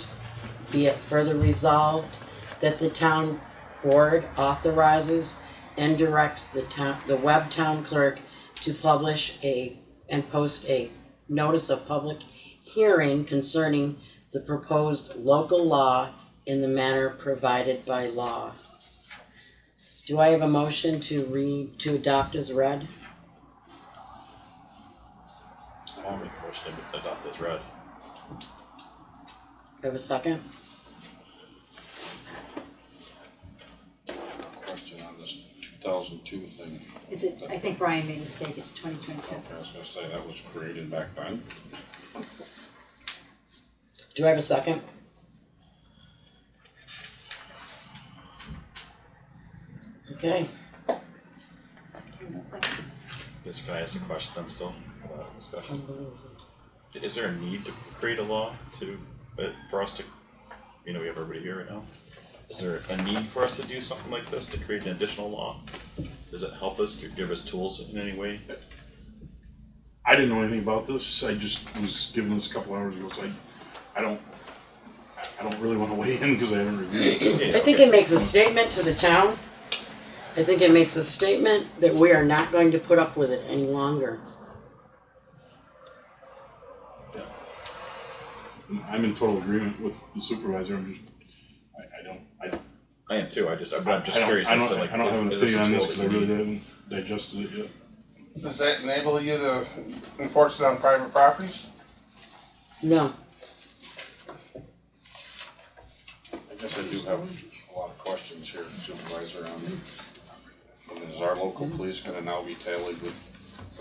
be it further resolved that the town board authorizes and directs the Webb town clerk to publish and post a notice of public hearing concerning the proposed local law in the manner provided by law. Do I have a motion to adopt as read? I'll make a motion to adopt as read. Have a second? Question on this 2002 thing. Is it, I think Brian made a mistake, it's 2022. Okay, I was gonna say that was created back then. Do I have a second? Okay. Yes, can I ask a question then still? Discussion. Is there a need to create a law for us to, we have everybody here right now. Is there a need for us to do something like this, to create an additional law? Does it help us, to give us tools in any way? I didn't know anything about this. I just was given this a couple hours ago, so I don't really want to weigh in because I haven't reviewed it. I think it makes a statement to the town. I think it makes a statement that we are not going to put up with it any longer. I'm in total agreement with the supervisor. I am too, I'm just curious I as to don't have an is this a opinion on this tool because I that really we need? haven't digested it yet. Does that enable you to enforce it on private properties? No. I guess I do have a lot of questions here, Supervisor, is our local police gonna now be tallied with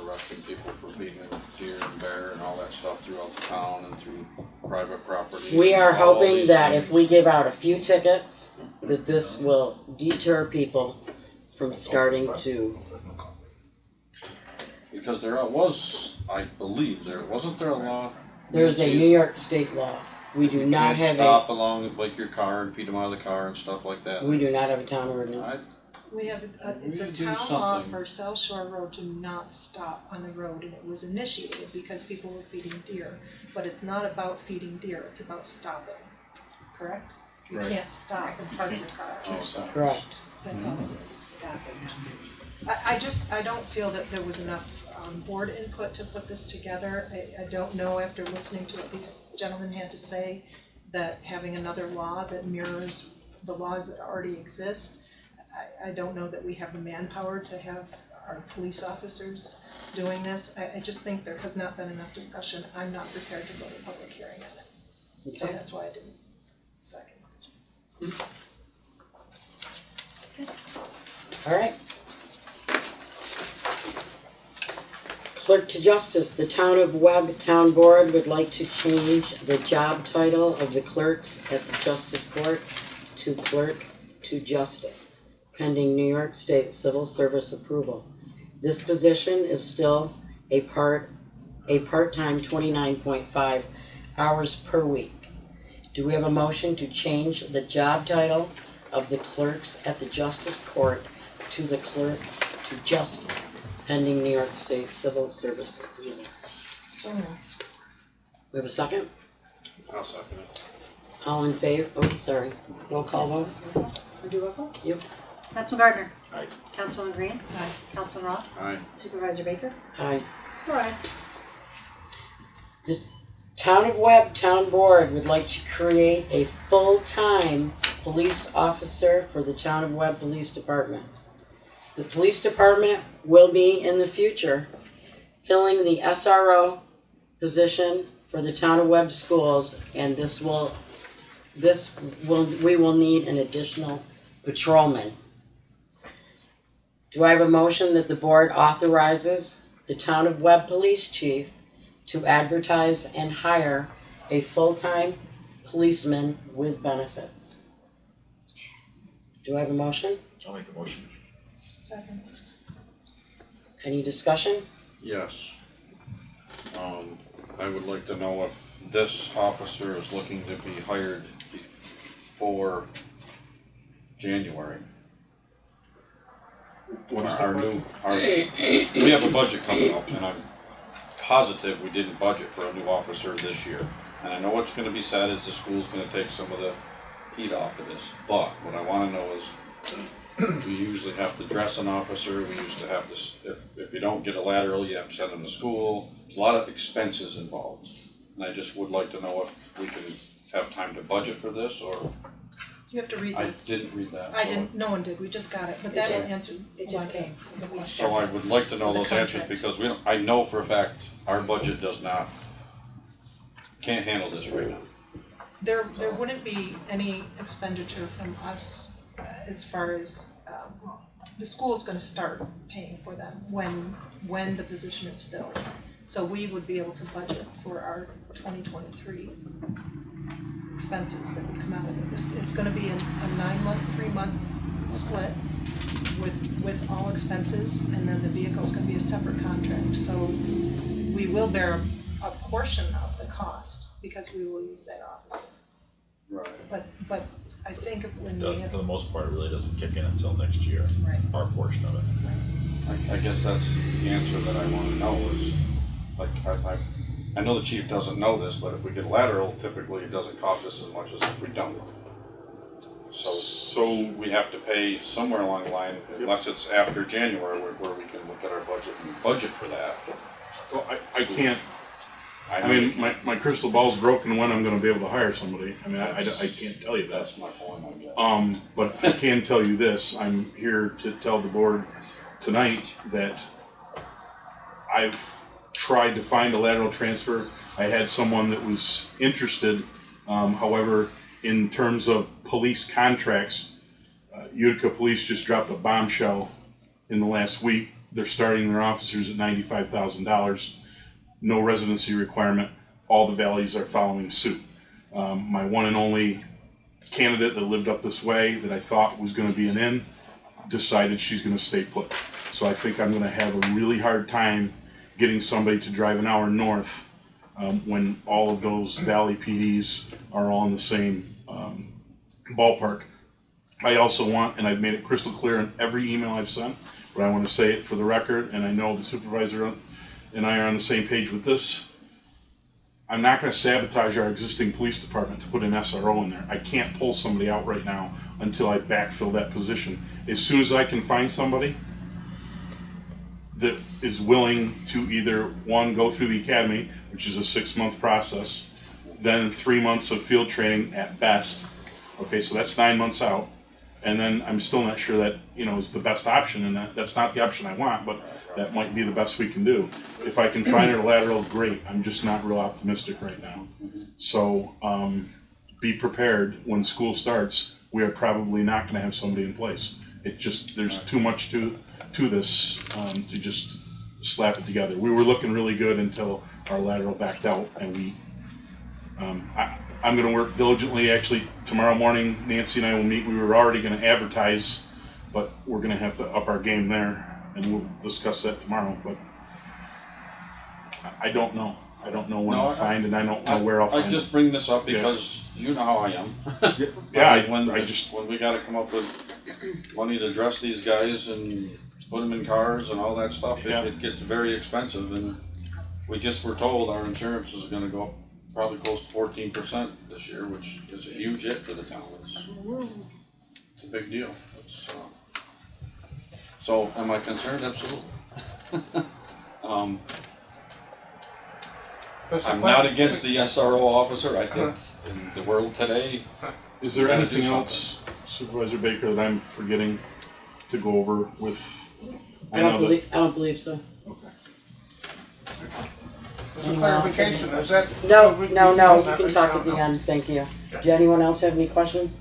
arresting people for feeding deer and bear and all that stuff throughout the town and through private property? We are all hoping these that things? if we give out a few tickets, that this will deter people from starting to. Because there was, I believe, wasn't there a law? There's a New York state law. We do not have Stop along like your car and feed them out of the car and stuff like that. we do not have a town ordinance. We have, it's a We do town law something. for South Shore Road to not stop on the road, and it was initiated because people were feeding deer. But it's not about feeding deer, it's about stopping, correct? You Right. can't stop and park your car. Correct. That's all it is, stopping. I don't feel that there was enough board input to put this together. I don't know, after listening to what these gentlemen had to say, that having another law that mirrors the laws that already exist, I don't know that we have the manpower to have our police officers doing this. I just think there has not been enough discussion. I'm not prepared to go to public hearing on it. So that's why I didn't second. All right. Clerk to Justice, the Town of Webb Town Board would like to change the job title of the clerks at the Justice Court to Clerk to Justice, pending New York State Civil Service approval. This position is still a part-time 29.5 hours per week. Do we have a motion to change the job title of the clerks at the Justice Court to the Clerk to Justice, pending New York State Civil Service approval? So moved. We have a second? I'll second it. All in favor? Oh, sorry. Roll call vote? We do roll call? Yep. Councilman Gardner. Aye. Councilwoman Green. Aye. Councilman Ross. Aye. Supervisor Baker. Aye. Four ayes. The Town of Webb Town Board would like to create a full-time police officer for the Town of Webb Police Department. The police department will be, in the future, filling the SRO position for the Town of Webb schools, and we will need an additional patrolman. Do I have a motion that the board authorizes the Town of Webb Police Chief to advertise and hire a full-time policeman with benefits? Do I have a motion? I'll make the motion. Second. Any discussion? Yes. I would like to know if this officer is looking to be hired before January. What is Our new, we have a budget coming up, and I'm positive we didn't budget for a new officer this year. And I know what's gonna be said is the school's gonna take some of the heat off of this, but what I wanna know is, we usually have to dress an officer, we used to have this, if you don't get a lateral, you have to send them to school. There's a lot of expenses involved. And I just would like to know if we can have time to budget for this, or You have to read I this. didn't read that. I so- didn't, no one did, we just got it, but that will did. answer It one just thing. came. the question. So I would like to know So the those answers, contract. because we don't, I know for a fact, our budget does not, can't handle this right now. There wouldn't be any expenditure from us as far as, the school's gonna start paying for them when the position is filled. So we would be able to budget for our 2023 expenses that would come out of it. It's gonna be a 9-month, 3-month split with all expenses, and then the vehicle's gonna be a separate contract. So we will bear a portion of the cost because we will use that officer. Right. But I think when we For have, the most part, it really doesn't kick in until next year, right, our portion of it. I guess that's the answer that I wanna know is, like, I know the chief doesn't know this, but if we get lateral, typically it doesn't cost us as much as if we don't. So we have to pay somewhere along the line, unless it's after January, where we can look at our budget and budget for that. Well, I can't, I mean, my crystal ball's broken when I'm gonna be able to hire somebody. I mean, I can't tell you that. That's my point, I guess. But I can tell you this, I'm here to tell the board tonight that I've tried to find a lateral transfer. I had someone that was interested, however, in terms of police contracts, Utica Police just dropped a bombshell in the last week. They're starting their officers at $95,000, no residency requirement. All the valleys are following suit. My one and only candidate that lived up this way that I thought was going to be an in decided she's going to stay put. So I think I'm going to have a really hard time getting somebody to drive an hour north when all of those valley PDs are all in the same ballpark. I also want, and I've made it crystal clear in every email I've sent, but I want to say it for the record, and I know the supervisor and I are on the same page with this. I'm not going to sabotage our existing police department to put an SRO in there. I can't pull somebody out right now until I backfill that position. As soon as I can find somebody that is willing to either, one, go through the academy, which is a 6-month process, then 3 months of field training at best. Okay, so that's 9 months out. And then I'm still not sure that, is the best option, and that's not the option I want, but that might be the best we can do. If I can find a lateral, great. I'm just not real optimistic right now. So, be prepared when school starts. We are probably not gonna have somebody in place. There's too much to this, to just slap it together. We were looking really good until our lateral backed out, and I'm gonna work diligently. Actually, tomorrow morning, Nancy and I will meet. We were already gonna advertise, but we're gonna have to up our game there, and we'll discuss that tomorrow. But I don't know. I don't know when I'll find, and I don't know where I'll find. I just bring this up because you know how I am. Yeah, when we gotta come up with money to dress these guys and put them in cars and all that stuff, it gets very expensive, and we just were told our insurance is gonna go up probably close to 14% this year, which is a huge hit for the town. It's a big deal. So am I concerned? Absolutely. I'm not against the SRO officer. I think in the world today. Is there we gotta anything do else, Supervisor Baker, that I'm forgetting to go over with? I don't believe so. Okay. Just a clarification, is that? No, you can talk at the end, thank you. Do anyone else have any questions?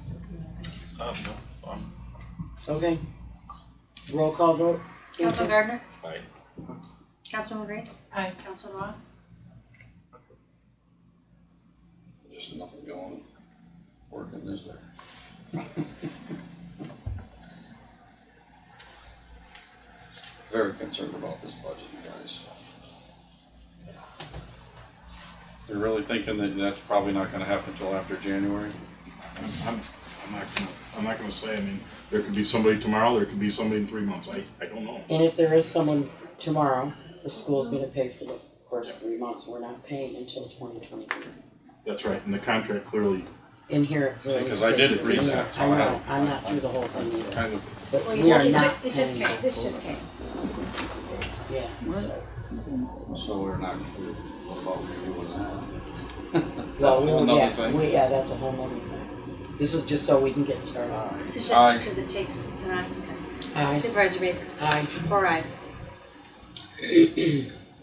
No, Okay. Roll call vote. Councilman Gardner? Aye. Councilman Reed? Aye. Councilman Ross? Just nothing going, working, is there? Very concerned about this budget, you guys. You're really thinking that that's probably not gonna happen until after January? I'm not gonna say, I mean, there could be somebody tomorrow, there could be somebody in 3 months, I don't know. And if there is someone tomorrow, the school's gonna pay for the first 3 months. We're not paying until 2023. That's right, and the contract clearly, In here it clearly Because I did states it. read that. I know, I'm not through the whole thing either. Kind of, But Well, we are not it just paying. came, this just came. Yeah, so, so we're not, what about reviewing that? well, Another yeah, thing? yeah, that's a whole nother thing. This is just so we can get started. This is Aye. just because it takes, Aye. Supervisor Baker, Aye. 4 ayes.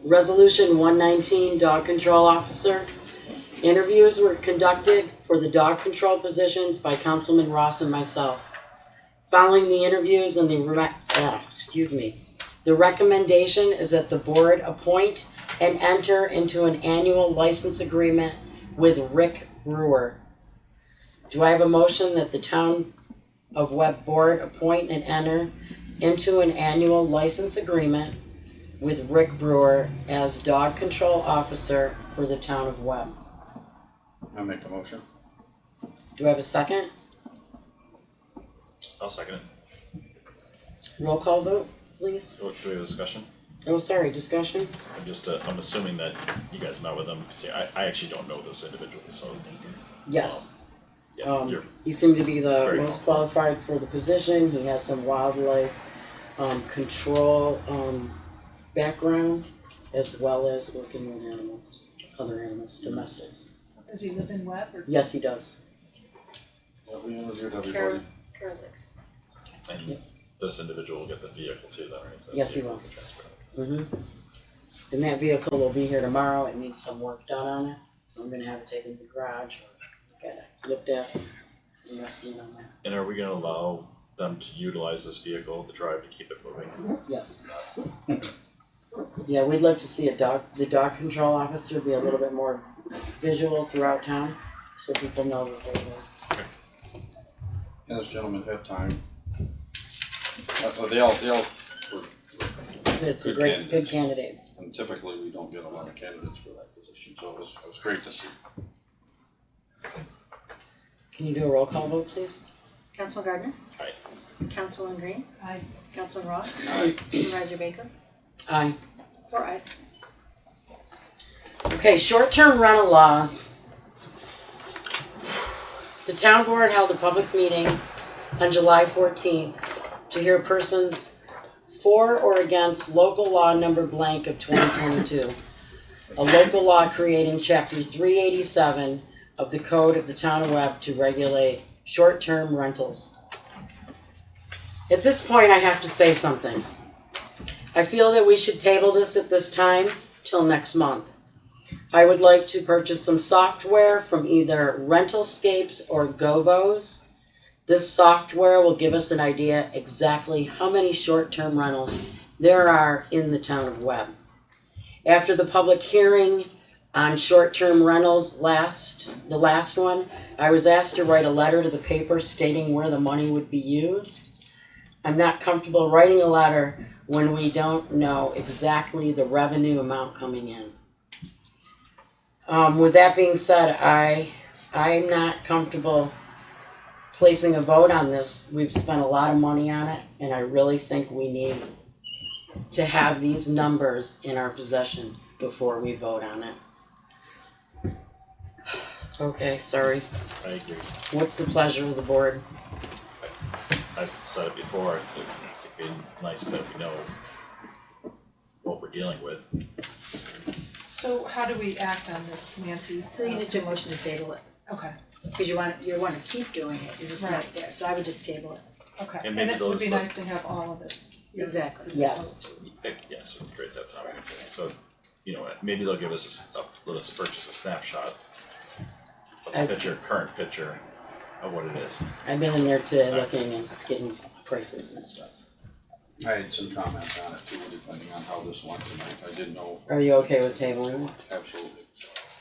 Resolution 119, Dog Control Officer. Interviews were conducted for the dog control positions by Councilman Ross and myself. Following the interviews and the recommendation is that the board appoint and enter into an annual license agreement with Rick Brewer. Do I have a motion that the Town of Webb Board appoint and enter into an annual license agreement with Rick Brewer as dog control officer for the Town of Webb? I'll make the motion. Do I have a second? I'll second it. Roll call vote, please. Do we have a discussion? Oh, sorry, discussion? I'm just, I'm assuming that you guys met with him. See, I actually don't know this individual, so. Yes. Yeah, you're, He seemed to be the Very most comfortable. qualified for the position. He has some wildlife control background, as well as working with animals, other animals, domestics. Does he live in Webb or? Yes, he does. Yeah, we interviewed everybody. Carol Dix. and this individual will get the vehicle too, then, right? The Yes, he vehicle will. be transferred. And that vehicle will be here tomorrow. It needs some work done on it, so I'm gonna have it taken to the garage, looked at, investigate on that. And are we gonna allow them to utilize this vehicle to drive to keep it moving? Yes. Yeah, we'd like to see the dog control officer be a little bit more visual throughout town, so people know that they're there. And this gentleman had time. They all were It's a Good great, candidates. good candidates. and typically we don't get a lot of candidates for that position, so it was great to see. Can you do a roll call vote, please? Councilman Gardner? Aye. Councilwoman Green? Aye. Councilman Ross? Aye. Supervisor Baker? Aye. 4 ayes. Okay, short-term rental laws. The town board held a public meeting on July 14th to hear persons for or against local law number blank of 2022. A local law creating chapter 387 of the code of the town of Webb to regulate short-term rentals. At this point, I have to say something. I feel that we should table this at this time till next month. I would like to purchase some software from either Rentalscapes or Govos. This software will give us an idea exactly how many short-term rentals there are in the town of Webb. After the public hearing on short-term rentals the last one, I was asked to write a letter to the paper stating where the money would be used. I'm not comfortable writing a letter when we don't know exactly the revenue amount coming in. With that being said, I'm not comfortable placing a vote on this. We've spent a lot of money on it, and I really think we need to have these numbers in our possession before we vote on it. Okay, sorry. I agree. What's the pleasure of the board? I've said it before, it'd be nice that we know what we're dealing with. So how do we act on this, Nancy? So you just do a motion to table it, Okay, because you want to keep doing it, you're just not Right. there, so I would just table it. okay. And maybe it would be those- nice to have all of this. Exactly. Yes. Yes, it'd be great that time. So, you know, maybe they'll give us let us purchase a snapshot of the picture, current picture of what it is. I've been in there today looking and getting prices and stuff. I had some comments on it too, depending on how this went tonight. I didn't know. Are you okay with tabling it? Absolutely.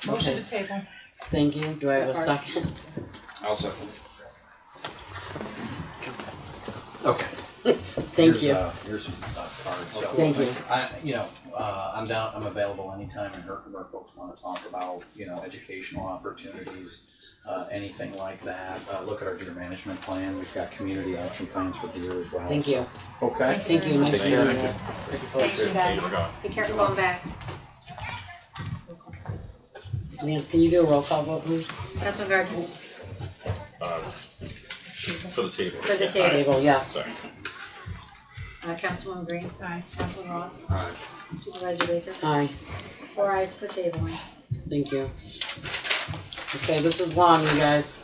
Motion Okay. to table. Thank you. Do I have a second? I'll second. Okay. Thank you. Here's some cards. So Thank you. I'm available anytime in Herkimer folks want to talk about, educational opportunities, anything like that. Look at our deer management plan. We've got community action plans for deer as well. Thank you. Okay. Thank you. Nice Thank you. meeting you. Thank you Thank you for guys. going. Be careful going back. Lance, can you do a roll call vote, please? Councilman Gardner, For the table. for the Yeah, table. Table, yes. Sorry. Councilwoman Green. Aye. Councilman Ross. Aye. Supervisor Baker. Aye. 4 ayes for tabling. Thank you. Okay, this is long, you guys.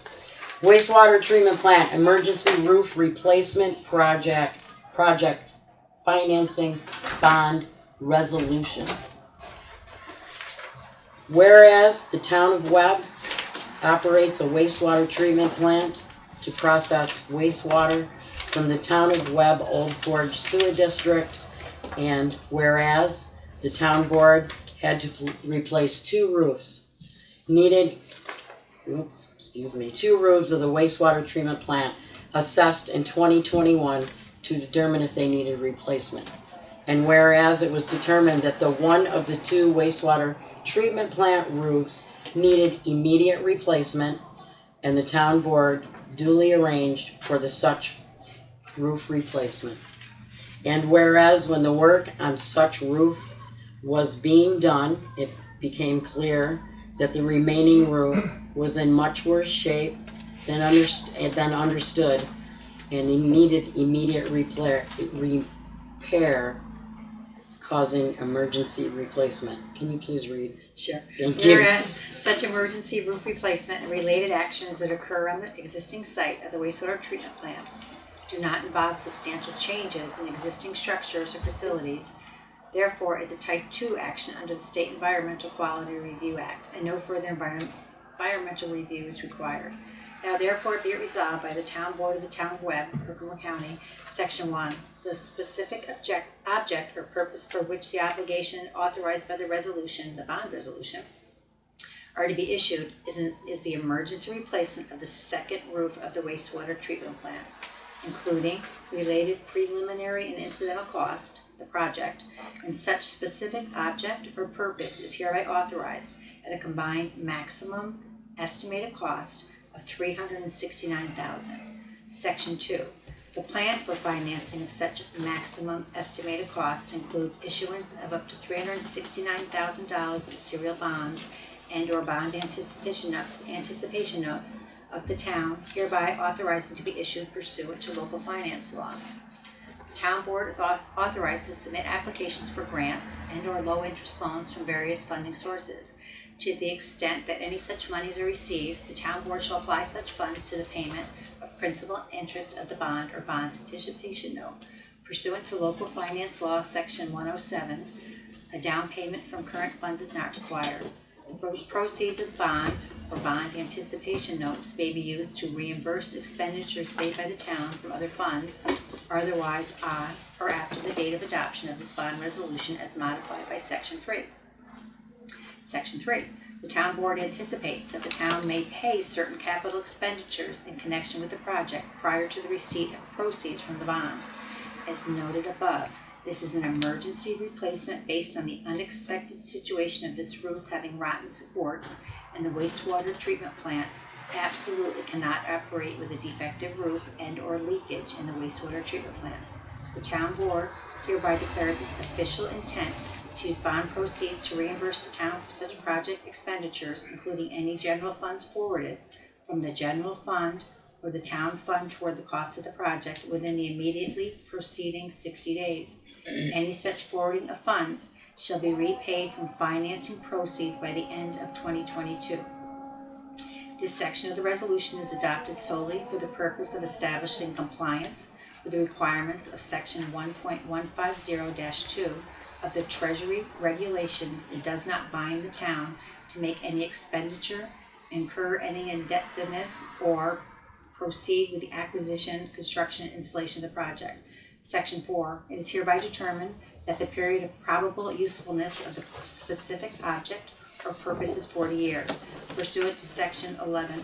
Wastewater treatment plant emergency roof replacement project financing bond resolution. Whereas the town of Webb operates a wastewater treatment plant to process wastewater from the town of Webb Old Forge Sewer District, and whereas the town board had to replace two roofs of the wastewater treatment plant assessed in 2021 to determine if they needed replacement. And whereas it was determined that the one of the two wastewater treatment plant roofs needed immediate replacement, and the town board duly arranged for the such roof replacement. And whereas when the work on such roof was being done, it became clear that the remaining roof was in much worse shape than understood, and it needed immediate repair, causing emergency replacement. Can you please read? Sure. Thank you. Whereas such emergency roof replacement and related actions that occur on the existing site of the wastewater treatment plant do not involve substantial changes in existing structures or facilities, therefore is a Type 2 action under the State Environmental Quality Review Act, and no further environmental review is required. Now therefore be it resolved by the Town Board of the Town of Webb, Herkimer County, Section 1, the specific object or purpose for which the obligation authorized by the resolution, the bond resolution, are to be issued is the emergency replacement of the second roof of the wastewater treatment plant, including related preliminary and incidental cost, the project, and such specific object or purpose is hereby authorized at a combined maximum estimated cost of $369,000. Section 2. The plan for financing of such maximum estimated cost includes issuance of up to $369,000 in serial bonds and or bond anticipation notes of the town, hereby authorizing to be issued pursuant to local finance law. The town board is authorized to submit applications for grants and or low interest loans from various funding sources. To the extent that any such monies are received, the town board shall apply such funds to the payment of principal and interest of the bond or bond's anticipation note. Pursuant to local finance law, section 107, a down payment from current funds is not required. Proceeds of bonds or bond anticipation notes may be used to reimburse expenditures made by the town from other funds or otherwise on or after the date of adoption of this bond resolution as modified by Section 3. Section 3. The town board anticipates that the town may pay certain capital expenditures in connection with the project prior to the receipt of proceeds from the bonds. As noted above, this is an emergency replacement based on the unexpected situation of this roof having rotten supports, and the wastewater treatment plant absolutely cannot operate with a defective roof and or leakage in the wastewater treatment plant. The town board hereby declares its official intent to use bond proceeds to reimburse the town for such project expenditures, including any general funds forwarded from the general fund or the town fund toward the cost of the project within the immediately preceding 60 days. Any such forwarding of funds shall be repaid from financing proceeds by the end of 2022. This section of the resolution is adopted solely for the purpose of establishing compliance with the requirements of section 1.150-2 of the Treasury regulations and does not bind the town to make any expenditure, incur any indebtedness, or proceed with the acquisition, construction, and installation of the project. Section 4. It is hereby determined that the period of probable usefulness of the specific object or purpose is 40 years. Pursuant to Section 11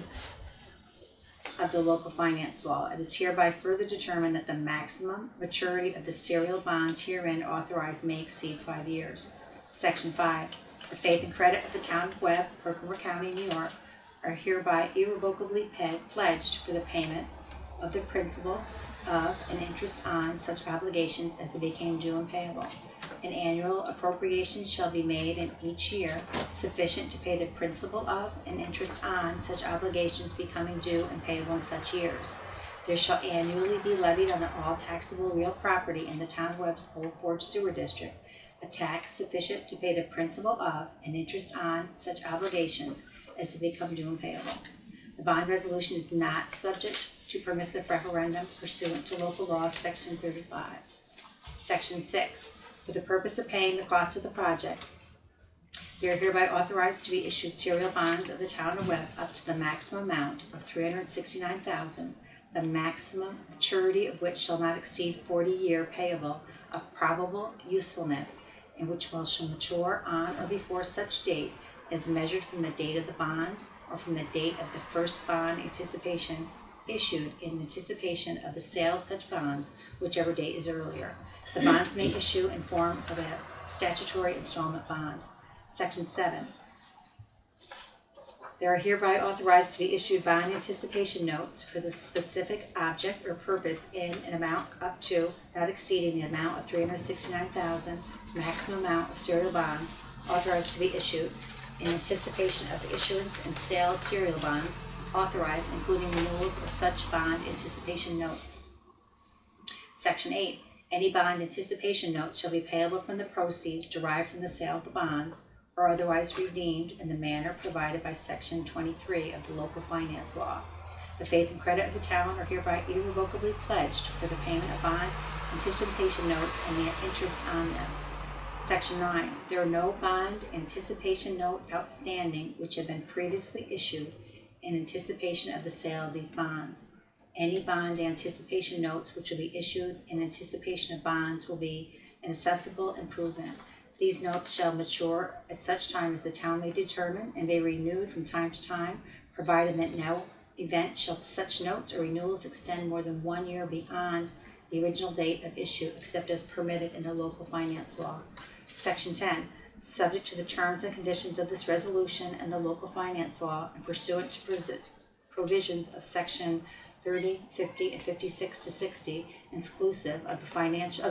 of the local finance law. It is hereby further determined that the maximum maturity of the serial bonds herein authorized may exceed 5 years. Section 5. The faith and credit of the town of Webb, Herkimer County, New York, are hereby irrevocably pledged for the payment of the principal of and interest on such obligations as they became due and payable. An annual appropriation shall be made in each year sufficient to pay the principal of and interest on such obligations becoming due and payable in such years. There shall annually be levied on all taxable real property in the town of Webb's Old Forge Sewer District a tax sufficient to pay the principal of and interest on such obligations as they become due and payable. The bond resolution is not subject to permissive referendum pursuant to local law section 35. Section 6. For the purpose of paying the cost of the project, they are hereby authorized to be issued serial bonds of the town of Webb up to the maximum amount of $369,000, the maximum maturity of which shall not exceed 40-year payable of probable usefulness, and which shall mature on or before such date as measured from the date of the bonds or from the date of the first bond anticipation issued in anticipation of the sale of such bonds, whichever date is earlier. The bonds may issue in form of a statutory installment bond. Section 7. They are hereby authorized to be issued bond anticipation notes for the specific object or purpose in an amount up to, not exceeding the amount of $369,000, maximum amount of serial bonds authorized to be issued in anticipation of the issuance and sale of serial bonds authorized, including renewals of such bond anticipation notes. Section 8. Any bond anticipation notes shall be payable from the proceeds derived from the sale of the bonds or otherwise redeemed in the manner provided by Section 23 of the local finance law. The faith and credit of the town are hereby irrevocably pledged for the payment of bond anticipation notes and the interest on them. Section 9. There are no bond anticipation note outstanding which have been previously issued in anticipation of the sale of these bonds. Any bond anticipation notes which will be issued in anticipation of bonds will be an assessable improvement. These notes shall mature at such time as the town may determine and be renewed from time to time, provided that no event shall such notes or renewals extend more than 1 year beyond the original date of issue, except as permitted in the local finance law. Section 10. Subject to the terms and conditions of this resolution and the local finance law, and pursuant to provisions of Section 30, 50, and 56 to 60, exclusive of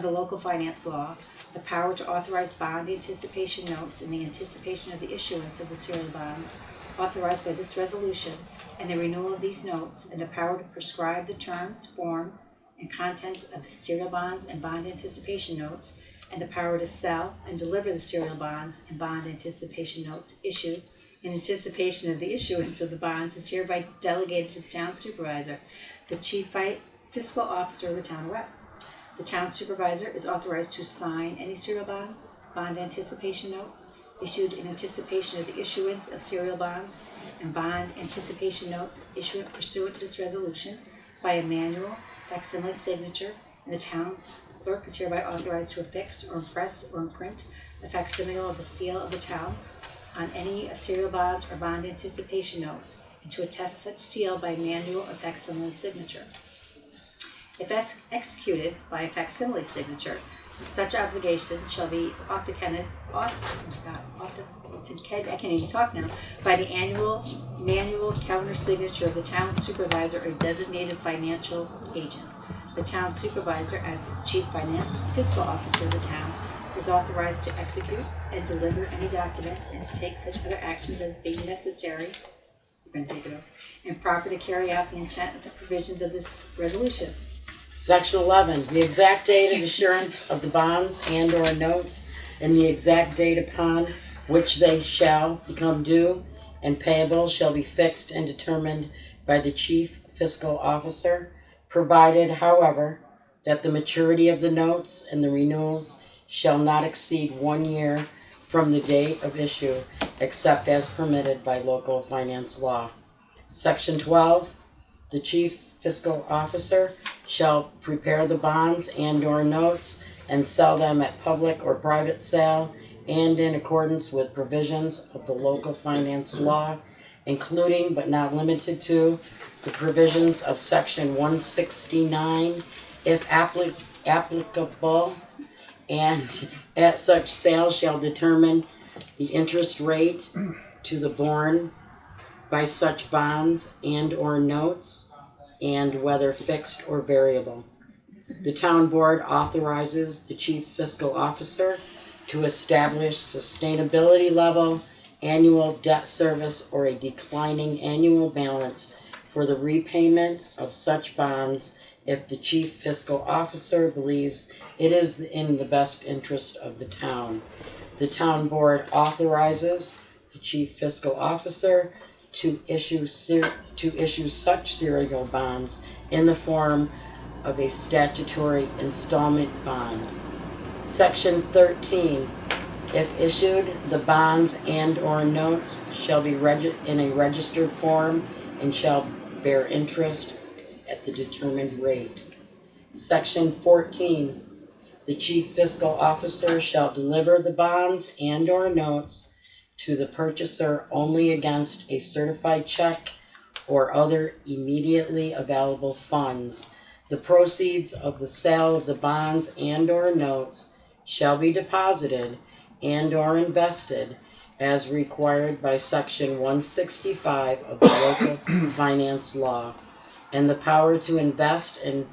the local finance law, the power to authorize bond anticipation notes in the anticipation of the issuance of the serial bonds authorized by this resolution and the renewal of these notes, and the power to prescribe the terms, form, and contents of the serial bonds and bond anticipation notes, and the power to sell and deliver the serial bonds and bond anticipation notes issued in anticipation of the issuance of the bonds is hereby delegated to the town supervisor, the chief fiscal officer of the town of Webb. The town supervisor is authorized to sign any serial bonds, bond anticipation notes issued in anticipation of the issuance of serial bonds and bond anticipation notes issued pursuant to this resolution by a manual facsimile signature, and the town clerk is hereby authorized to affix or impress or imprint the facsimile of the seal of the town on any serial bonds or bond anticipation notes, and to attest such seal by manual or facsimile signature. If executed by a facsimile signature, such obligation shall be authenticated by the annual manual counter signature of the town supervisor or designated financial agent. The town supervisor, as the chief fiscal officer of the town, is authorized to execute and deliver any documents and to take such other actions as being necessary, and proper to carry out the intent of the provisions of this resolution. Section 11, the exact date of issuance of the bonds and or notes and the exact date upon which they shall become due and payable shall be fixed and determined by the chief fiscal officer, provided, however, that the maturity of the notes and the renewals shall not exceed 1 year from the date of issue, except as permitted by local finance law. Section 12, the chief fiscal officer shall prepare the bonds and or notes and sell them at public or private sale and in accordance with provisions of the local finance law including but not limited to the provisions of section 169, if applicable, and at such sale shall determine the interest rate to the borne by such bonds and or notes, and whether fixed or variable. The town board authorizes the chief fiscal officer to establish sustainability level, annual debt service, or a declining annual balance for the repayment of such bonds if the chief fiscal officer believes it is in the best interest of the town. The town board authorizes the chief fiscal officer to issue such serial bonds in the form of a statutory installment bond. Section 13. If issued, the bonds and or notes shall be in a registered form and shall bear interest at the determined rate. Section 14. The chief fiscal officer shall deliver the bonds and or notes to the purchaser only against a certified check or other immediately available funds. The proceeds of the sale of the bonds and or notes shall be deposited and or invested as required by section 165 of the local finance law, and the power to invest in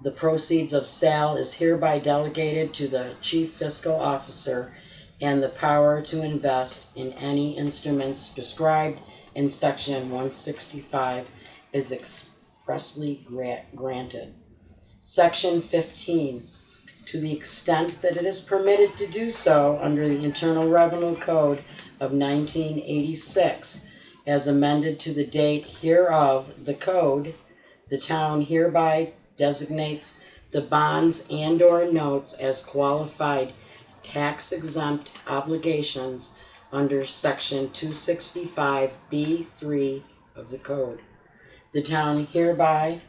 the proceeds of sale is hereby delegated to the chief fiscal officer, and the power to invest in any instruments described in section 165 is expressly granted. Section 15. To the extent that it is permitted to do so under the Internal Revenue Code of 1986, as amended to the date hereof, the code, the town hereby designates the bonds and or notes as qualified tax-exempt obligations under section 265B3 of the code. The town hereby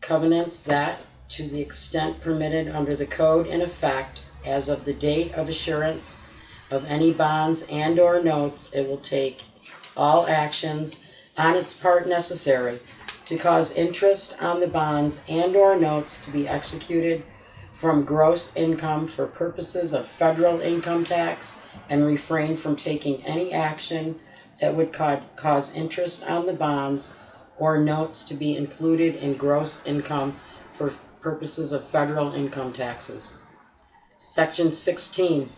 covenants that, to the extent permitted under the code in effect as of the date of assurance of any bonds and or notes, it will take all actions on its part necessary to cause interest on the bonds and or notes to be executed from gross income for purposes of federal income tax, and refrain from taking any action that would cause interest on the bonds or notes to be included in gross income for purposes of federal income taxes. Section 16.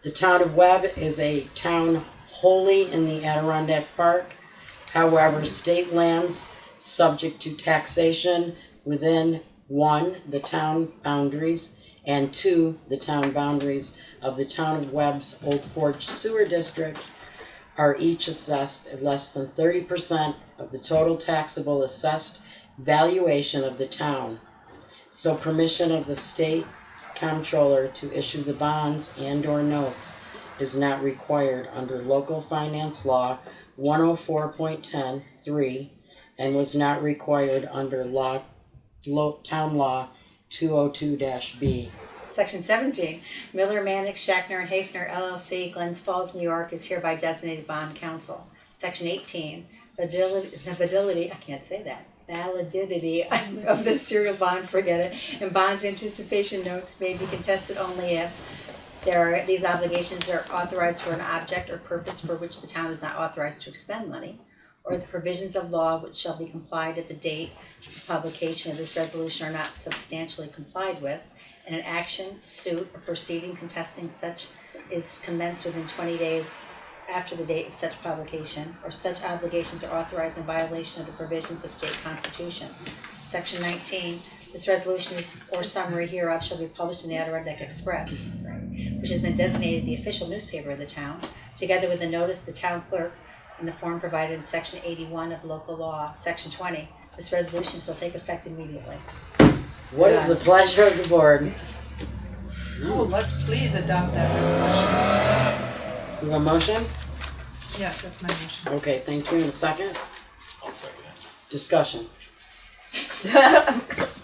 The town of Webb is a town wholly in the Adirondack Park. However, state lands subject to taxation within 1. the town boundaries, and 2. the town boundaries of the town of Webb's Old Forge Sewer District are each assessed at less than 30% of the total taxable assessed valuation of the town. So permission of the state comptroller to issue the bonds and or notes is not required under local finance law 104.10(3) and was not required under town law 202-B. Section 17, Miller, Mannix, Shackner, and Hafner LLC, Glens Falls, New York, is hereby designated bond counsel. Section 18, validity of the serial bond, and bonds anticipation notes may be contested only if these obligations are authorized for an object or purpose for which the town is not authorized to expend money, or the provisions of law which shall be complied at the date of publication of this resolution are not substantially complied with, and an action, suit, or proceeding contesting such is commenced within 20 days after the date of such publication, or such obligations are authorized in violation of the provisions of state constitution. Section 19, this resolution or summary hereof shall be published in the Adirondack Express, which has been designated the official newspaper of the town, together with the notice of the town clerk in the form provided in Section 81 of local law. Section 20, this resolution shall take effect immediately. What is the pleasure of the board? Oh, let's please adopt that resolution. You have a motion? Yes, that's my motion. Okay, thank you. And a second? I'll second it. Discussion.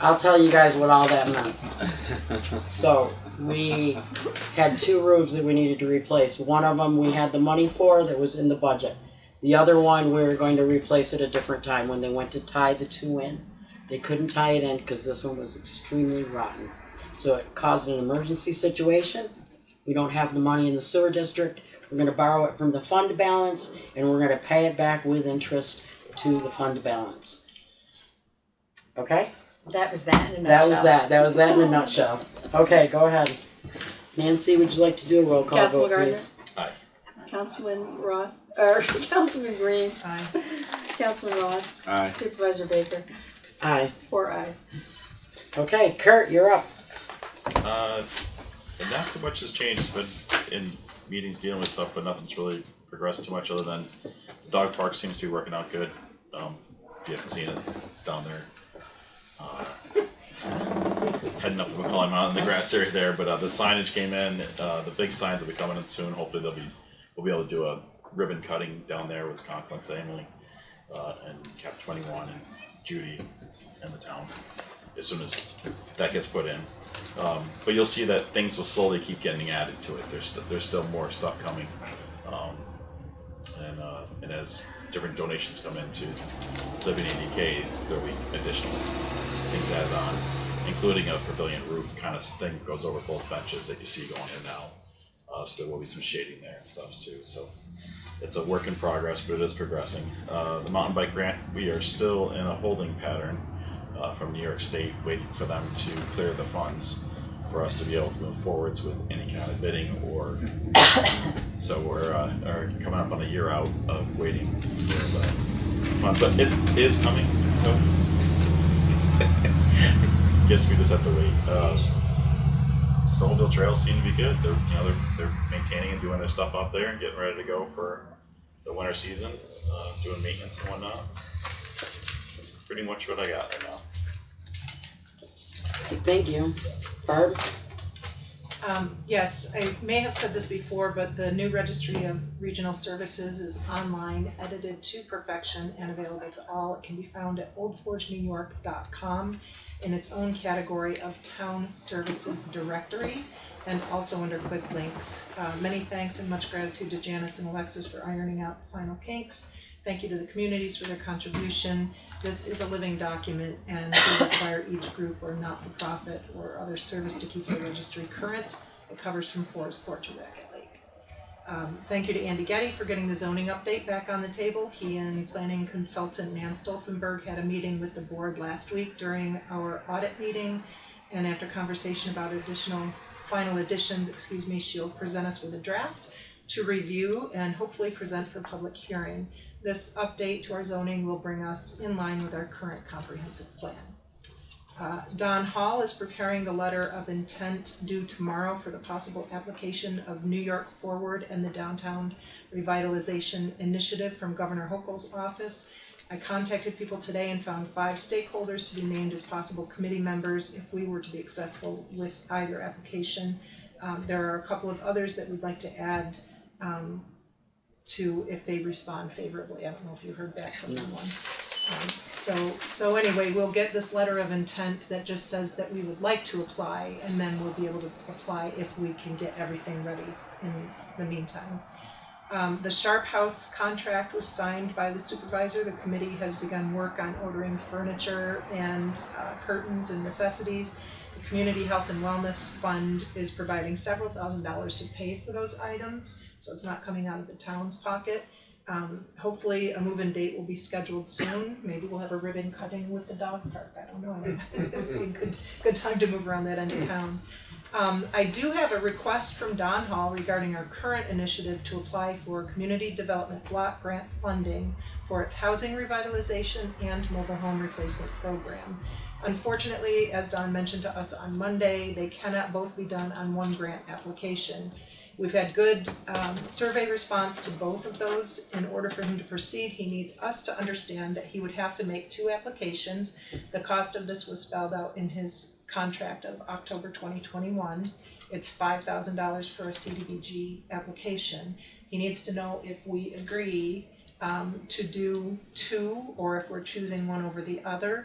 I'll tell you guys what all that meant. So, we had 2 roofs that we needed to replace. One of them we had the money for that was in the budget. The other one we were going to replace at a different time when they went to tie the 2 in. They couldn't tie it in because this one was extremely rotten. So it caused an emergency situation. We don't have the money in the sewer district. We're going to borrow it from the fund balance, and we're going to pay it back with interest to the fund balance. Okay? That was that in a nutshell. That was that in a nutshell. Okay, go ahead. Nancy, would you like to do a roll call Councilman vote, Gardner? please? Aye. Councilman Ross, or Councilman Green, Aye. Councilman Ross, Aye. Supervisor Baker, Aye. 4 ayes. Okay, Kurt, you're up. And not too much has changed, but in meetings dealing with stuff, but nothing's really progressed too much other than the dog park seems to be working out good. If you haven't seen it, it's down there. Heading up the McCollum Mountain, the grass area there, but the signage came in. The big signs will be coming in soon. Hopefully we'll be able to do a ribbon cutting down there with the Conklin family and Cap 21 and Judy and the town as soon as that gets put in. But you'll see that things will slowly keep getting added to it. There's still more stuff coming, and as different donations come into Living ADK, there'll be additional things added on, including a pavilion roof kind of thing that goes over both benches that you see going in now. So there will be some shading there and stuff too. So it's a work in progress, but it is progressing. The mountain bike grant, we are still in a holding pattern from New York State, waiting for them to clear the funds for us to be able to move forwards with any kind of bidding or. So we're coming up on a year out of waiting for the funds, but it is coming. So guess we just have to wait. Snowmobile trails seem to be good. They're maintaining and doing their stuff out there and getting ready to go for the winter season, doing maintenance and whatnot. That's pretty much what I got right now. Thank you. Barb? Yes, I may have said this before, but the new Registry of Regional Services is online, edited to perfection, and available to all. It can be found at oldforgenewyork.com in its own category of Town Services Directory, and also under quick links. Many thanks and much gratitude to Janice and Alexis for ironing out the final kinks. Thank you to the communities for their contribution. This is a living document and will require each group or not-for-profit or other service to keep the registry current. It covers from Forest Court to Racket Lake. Thank you to Andy Getty for getting the zoning update back on the table. He and planning consultant Nan Stolzenberg had a meeting with the board last week during our audit meeting, and after conversation about final additions, she'll present us with a draft to review and hopefully present for public hearing. This update to our zoning will bring us in line with our current comprehensive plan. Don Hall is preparing the letter of intent due tomorrow for the possible application of New York Forward and the Downtown Revitalization Initiative from Governor Hochul's office. I contacted people today and found 5 stakeholders to be named as possible committee members if we were to be successful with either application. There are a couple of others that we'd like to add to if they respond favorably. I don't know if you heard back from anyone. So anyway, we'll get this letter of intent that just says that we would like to apply, and then we'll be able to apply if we can get everything ready in the meantime. The Sharp House contract was signed by the supervisor. The committee has begun work on ordering furniture and curtains and necessities. The Community Health and Wellness Fund is providing several $1,000s to pay for those items, so it's not coming out of the town's pocket. Hopefully a move-in date will be scheduled soon. Maybe we'll have a ribbon cutting with the dog park. I don't know. It'd be a good time to move around that end of town. I do have a request from Don Hall regarding our current initiative to apply for Community Development Block Grant funding for its housing revitalization and mobile home replacement program. Unfortunately, as Don mentioned to us on Monday, they cannot both be done on one grant application. We've had good survey response to both of those. In order for him to proceed, he needs us to understand that he would have to make 2 applications. The cost of this was spelled out in his contract of October 2021. It's $5,000 for a CDBG application. He needs to know if we agree to do 2 or if we're choosing one over the other.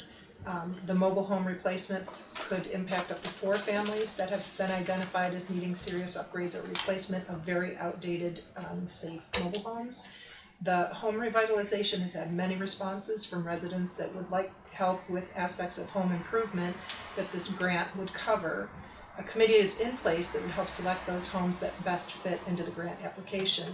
The mobile home replacement could impact up to 4 families that have been identified as needing serious upgrades or replacement of very outdated, unsafe mobile homes. The home revitalization has had many responses from residents that would like help with aspects of home improvement that this grant would cover. A committee is in place that would help select those homes that best fit into the grant application.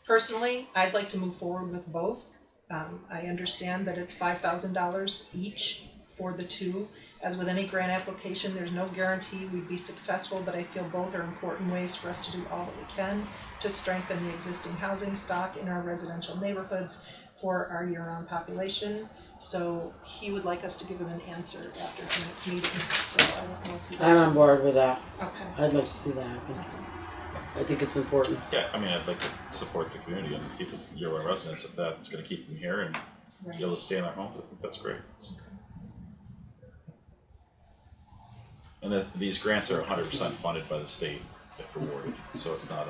Personally, I'd like to move forward with both. I understand that it's $5,000 each for the two. As with any grant application, there's no guarantee we'd be successful, but I feel both are important ways for us to do all that we can to strengthen the existing housing stock in our residential neighborhoods for our year-round population. So he would like us to give him an answer after tonight's meeting, so I don't know if you guys I'm on board with that. Okay. I'd like to see that happen. I think it's important. Yeah, I mean, I'd like to support the community and keep year-round residents, if that's gonna keep them here and be able to stay in their homes, I think that's great. And that, these grants are 100% funded by the state if awarded, so it's not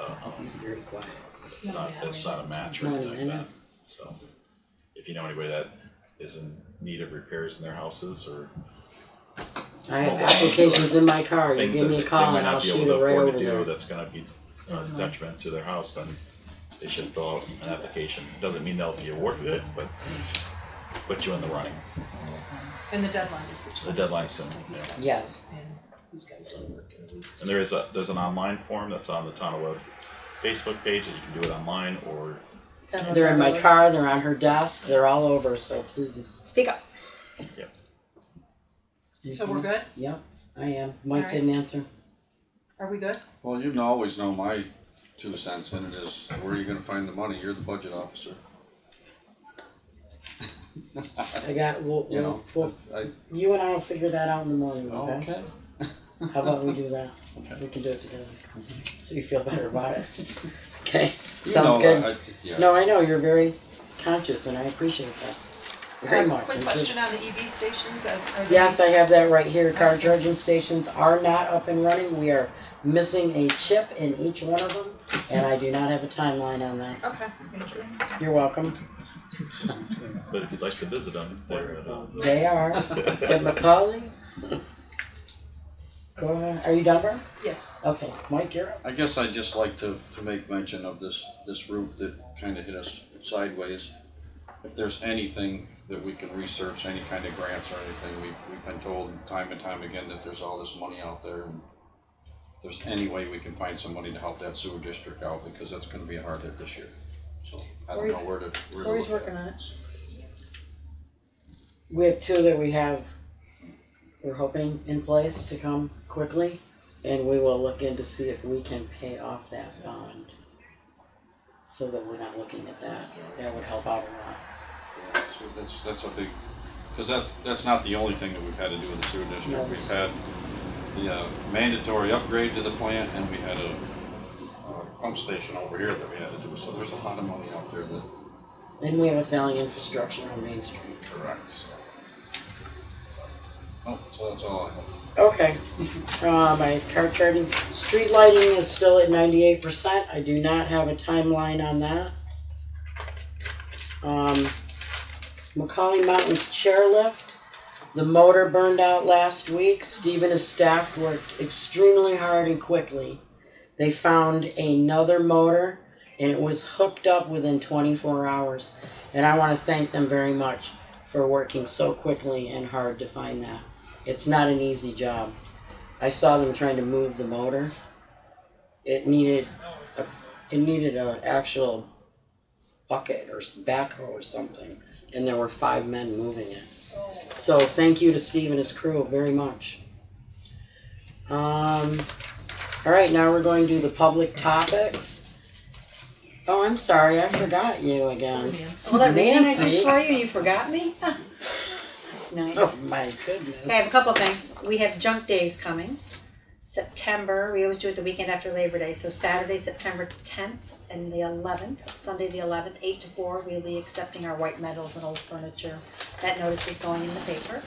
Very quiet. it's not a match or anything like that. So, if you know anybody that is in need of repairs in their houses or I have applications in my car, you things give me that a they call might and I'll not be shoot able it to right afford over to do, there. that's gonna be a detriment to their house, then they should fill out an application. Doesn't mean they'll be awarded it, but put you in the running. And the deadline is the 26th. The deadline's soon, so he's yeah. got- Yes. And these guys don't work in a week. And there's an online form that's on the Town of Webb Facebook page, that you can do it online or They're in my car, they're on her desk, they're all over, so please. Speak up. So we're good? Yep, I am. Mike Alright. didn't answer. Are we good? Well, you always know my 2 cents, and it is, where are you gonna find the money? You're the budget officer. I got, You know, you and I will figure that out in the morning, okay? okay. How about we do that? We can do it together. So you feel better about it. Okay, sounds good. Yeah. No, I know, you're very conscious and I appreciate that. Very much. Quick question on the EV stations, are they? Yes, I have that right here. Car Awesome. charging stations are not up and running. We are missing a chip in each one of them, and I do not have a timeline on that. Okay, thank you. You're welcome. but if you'd like to visit them, they're at They are. At Macaulay? Go ahead. Are you done, Bert? Yes. Okay, Mike, you're up. I guess I'd just like to make mention of this roof that kinda hit us sideways. If there's anything that we can research, any kind of grants or anything, we've been told time and time again that there's all this money out there. And if there's any way we can find some money to help that sewer district out, because that's gonna be a hard hit this year. So I don't know where to Lori's look working on it. We have two that we're hoping in place to come quickly, and we will look in to see if we can pay off that bond. So that we're not looking at that. That would help out a lot. Yeah, so that's a big, because that's not the only thing that we've had to do with the sewer district. No, We've had the mandatory upgrade to the plant, and we had a pump station over here that we had to do, so there's a lot of money out there that. And we have a failing infrastructure on Main Street. Correct. Oh, so that's all I have. Okay. My car charging, street lighting is still at 98%. I do not have a timeline on that. Macaulay Mountains chairlift. The motor burned out last week. Steve and his staff worked extremely hard and quickly. They found another motor and it was hooked up within 24 hours. And I want to thank them very much for working so quickly and hard to find that. It's not an easy job. I saw them trying to move the motor. It needed an actual bucket or backhoe or something, and there were 5 men moving it. So thank you to Steve and his crew very much. All right, now we're going to the public topics. Oh, I'm sorry, I forgot you again. Well, that reading I Nancy. did for you, you forgot me? Nice. Oh my goodness. Okay, I have a couple things. We have junk days coming. September, we always do it the weekend after Labor Day. So Saturday, September 10th and the 11th, Sunday the 11th, 8 to 4, we'll be accepting our white metals and old furniture. That notice is going in the paper.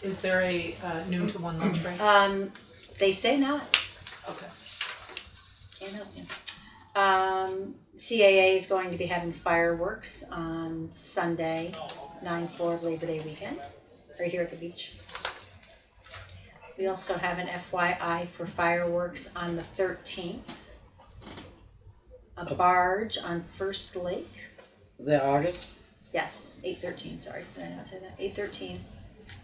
Is there a noon to 1 lunch break? They say not. Okay. Can't help you. CAA is going to be having fireworks on Sunday, 9/4 of Labor Day weekend. right here at the beach. We also have an FYI for fireworks on the 13th. A barge on First Lake. Is that August? Yes, 8/13, sorry, did I not say that? 8/13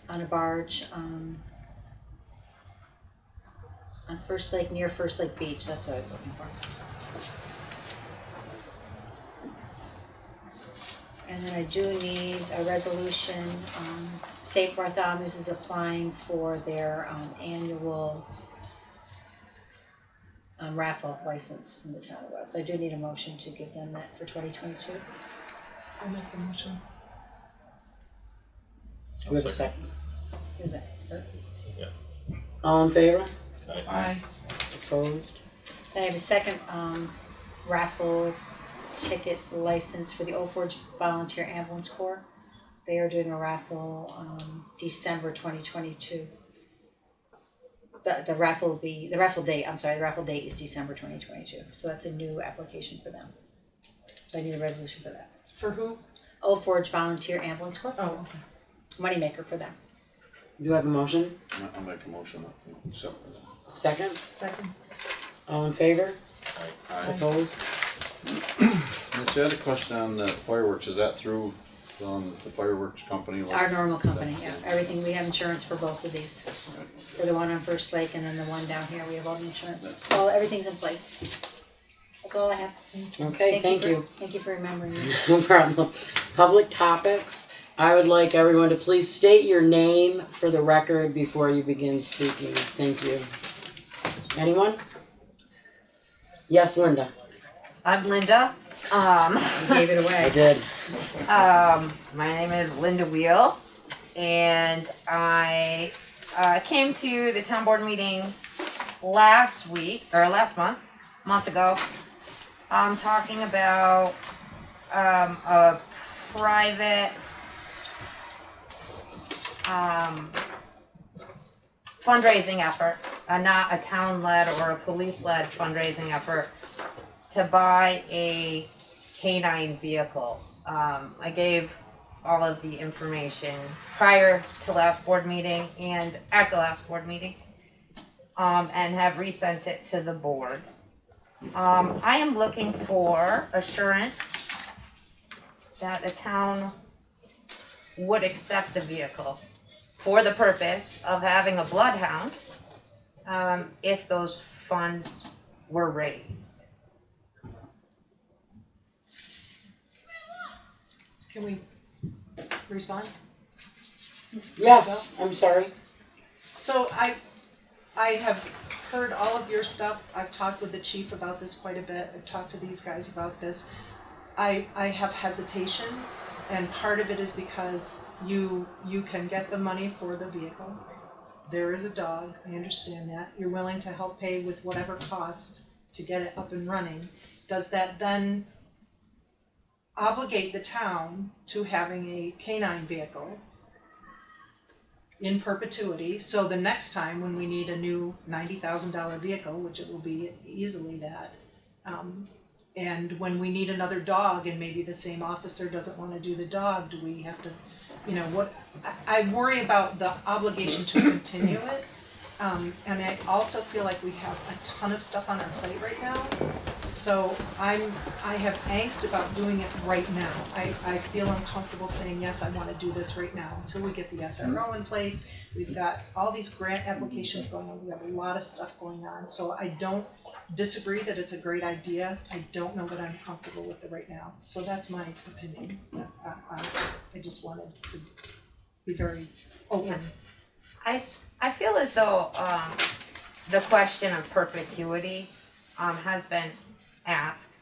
on a barge, on First Lake, near First Lake Beach, that's what I was looking for. And then I do need a resolution, St. Bartholomew's is applying for their, annual raffle license from the town of Wells. So I do need a motion to give them that for 2022. I'll make the motion. We have a second. Who's that? All in favor? Aye. Opposed? Then I have a second raffle ticket license for the Old Forge Volunteer Ambulance Corps. They are doing a raffle December 2022. The raffle date is December 2022. So that's a new application for them. So I need a resolution for that. For who? Old Forge Volunteer Ambulance Corps. Oh, okay. Moneymaker for them. Do you have a motion? I'll make a motion. So, Second? Second. All in favor? I Opposed? had a question on the fireworks. Is that through the fireworks company? Like Our normal company, yeah. Everything, we have insurance for both of these. For the one on First Lake and then the one down here, we have all the insurance. So everything's in place. That's all I have. Okay, thank you. Thank you for remembering me. No problem. Public topics. I would like everyone to please state your name for the record before you begin speaking. Thank you. Anyone? Yes, Linda. I'm Linda. You gave it away. I did. My name is Linda Wheel, and I came to the town board meeting last month ago, talking about a private fundraising effort, not a town-led or a police-led fundraising effort to buy a canine vehicle. I gave all of the information prior to last board meeting and at the last board meeting, and have resent it to the board. I am looking for assurance that the town would accept the vehicle for the purpose of having a bloodhound, if those funds were raised. Can we respond? Yes, I'm sorry. So I have heard all of your stuff. I've talked with the chief about this quite a bit. I've talked to these guys about this. I have hesitation, and part of it is because you can get the money for the vehicle. There is a dog, I understand that. You're willing to help pay with whatever cost to get it up and running. Does that then obligate the town to having a canine vehicle in perpetuity, so the next time when we need a new $90,000 vehicle, which it will be easily that, and when we need another dog and maybe the same officer doesn't want to do the dog, do we have to, I worry about the obligation to continue it. And I also feel like we have a ton of stuff on our plate right now. So I have angst about doing it right now. I feel uncomfortable saying, yes, I want to do this right now until we get the SRO in place. We've got all these grant applications going on. We have a lot of stuff going on. So I don't disagree that it's a great idea. I don't know that I'm comfortable with it right now. So that's my opinion. I just wanted to be very open. I feel as though the question of perpetuity has been asked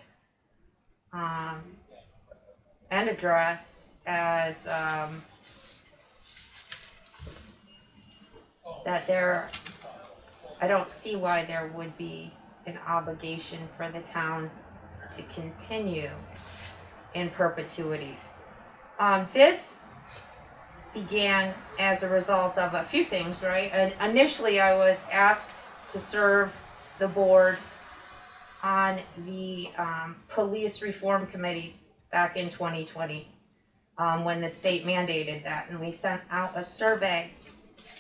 and addressed as that I don't see why there would be an obligation for the town to continue in perpetuity. This began as a result of a few things, right? And initially I was asked to serve the board on the police reform committee back in 2020. when the state mandated that, and we sent out a survey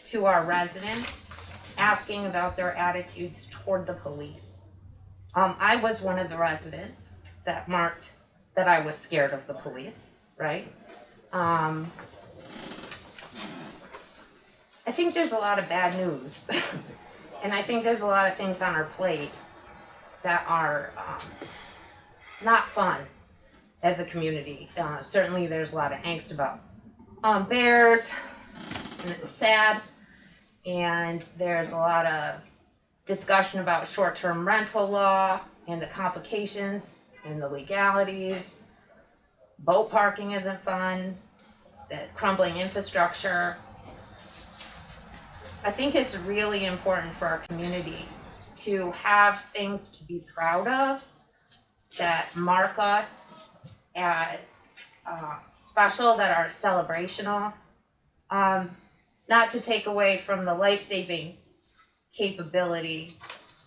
to our residents asking about their attitudes toward the police. I was one of the residents that marked that I was scared of the police, right? I think there's a lot of bad news. And I think there's a lot of things on our plate that are not fun as a community. Certainly there's a lot of angst about bears, and it's sad. And there's a lot of discussion about short-term rental law and the complications and the legalities. Boat parking isn't fun, the crumbling infrastructure. I think it's really important for our community to have things to be proud of that mark us as special, that are celebrational. Not to take away from the life-saving capability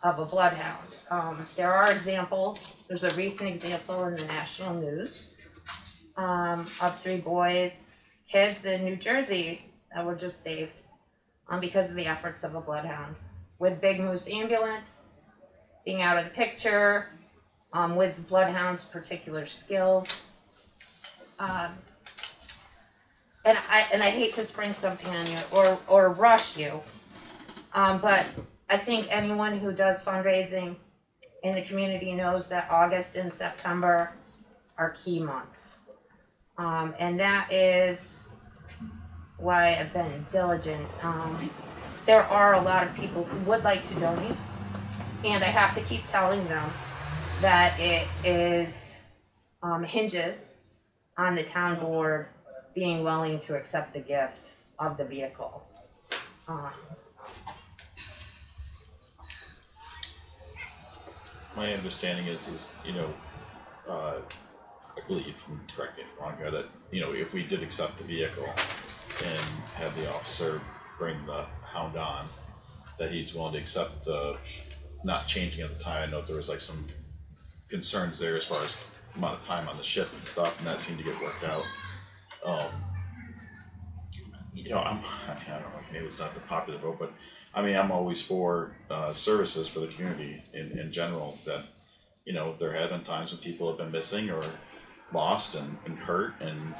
of a bloodhound. There are examples. There's a recent example in the national news of 3 kids in New Jersey that were just saved because of the efforts of a bloodhound. With Big Moose Ambulance being out of the picture, with bloodhound's particular skills. And I hate to spring something on you or rush you, but I think anyone who does fundraising in the community knows that August and September are key months. And that is why I've been diligent. There are a lot of people who would like to donate, and I have to keep telling them that it is hinges on the town board being willing to accept the gift of the vehicle. My understanding is I believe, correct me if I'm wrong here, that if we did accept the vehicle and have the officer bring the hound on, that he's willing to accept the not changing at the time. I know there was like some concerns there as far as amount of time on the ship and stuff, and that seemed to get worked out. I don't know, maybe it's not the popular vote, but I mean, I'm always for services for the community in general. That there have been times when people have been missing or lost and hurt, and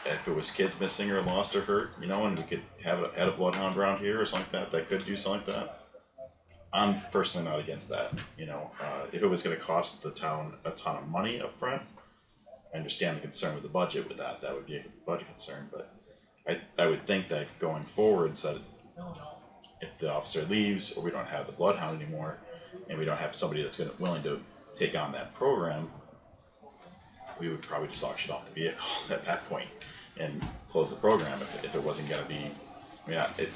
if it was kids missing or lost or hurt, and we could had a bloodhound around here or something like that could do something like that. I'm personally not against that. If it was going to cost the town a ton of money up front, I understand the concern with the budget with that. That would be a budget concern, but I would think that going forward, so if the officer leaves or we don't have the bloodhound anymore, and we don't have somebody that's willing to take on that program, we would probably just auction off the vehicle at that point and close the program if it wasn't going to be.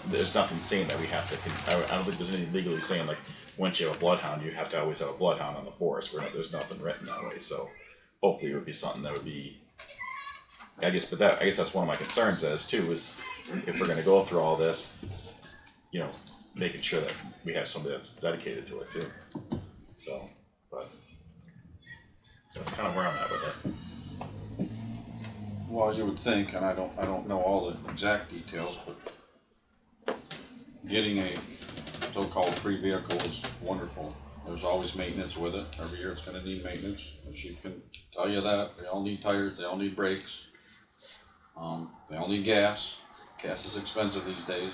There's nothing saying that we have to. I don't think there's anything legally saying like once you have a bloodhound, you have to always have a bloodhound on the force. There's nothing written that way. So hopefully it would be something that would be. I guess that's one of my concerns is if we're going to go through all this, making sure that we have somebody that's dedicated to it too. So, but that's kind of where I'm at with it. Well, you would think, and I don't know all the exact details, but getting a so-called free vehicle is wonderful. There's always maintenance with it. Every year it's going to need maintenance. And she can tell you that. They all need tires. They all need brakes. They all need gas. Gas is expensive these days.